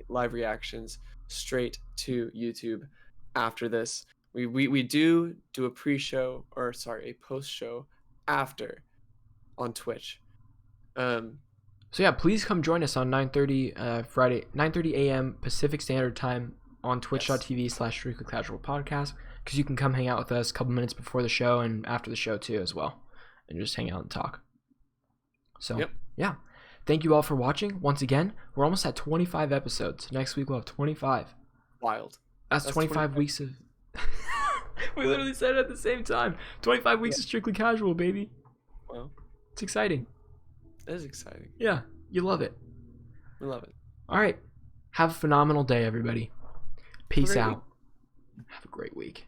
Live reactions straight to YouTube after this. We do a pre-show, or sorry, a post-show after on Twitch. So yeah, please come join us on 9:30 Friday, 9:30 a.m. Pacific Standard Time on twitch.tv/strictlycasualpodcast, because you can come hang out with us a couple minutes before the show and after the show too as well, and just hang out and talk. So yeah, thank you all for watching. Once again, we're almost at 25 episodes. Next week we'll have 25. Wild. That's 25 weeks of... We literally said it at the same time. 25 weeks of Strictly Casual, baby. Wow. It's exciting. It is exciting. Yeah, you love it. We love it. All right. Have a phenomenal day, everybody. Peace out. Have a great week.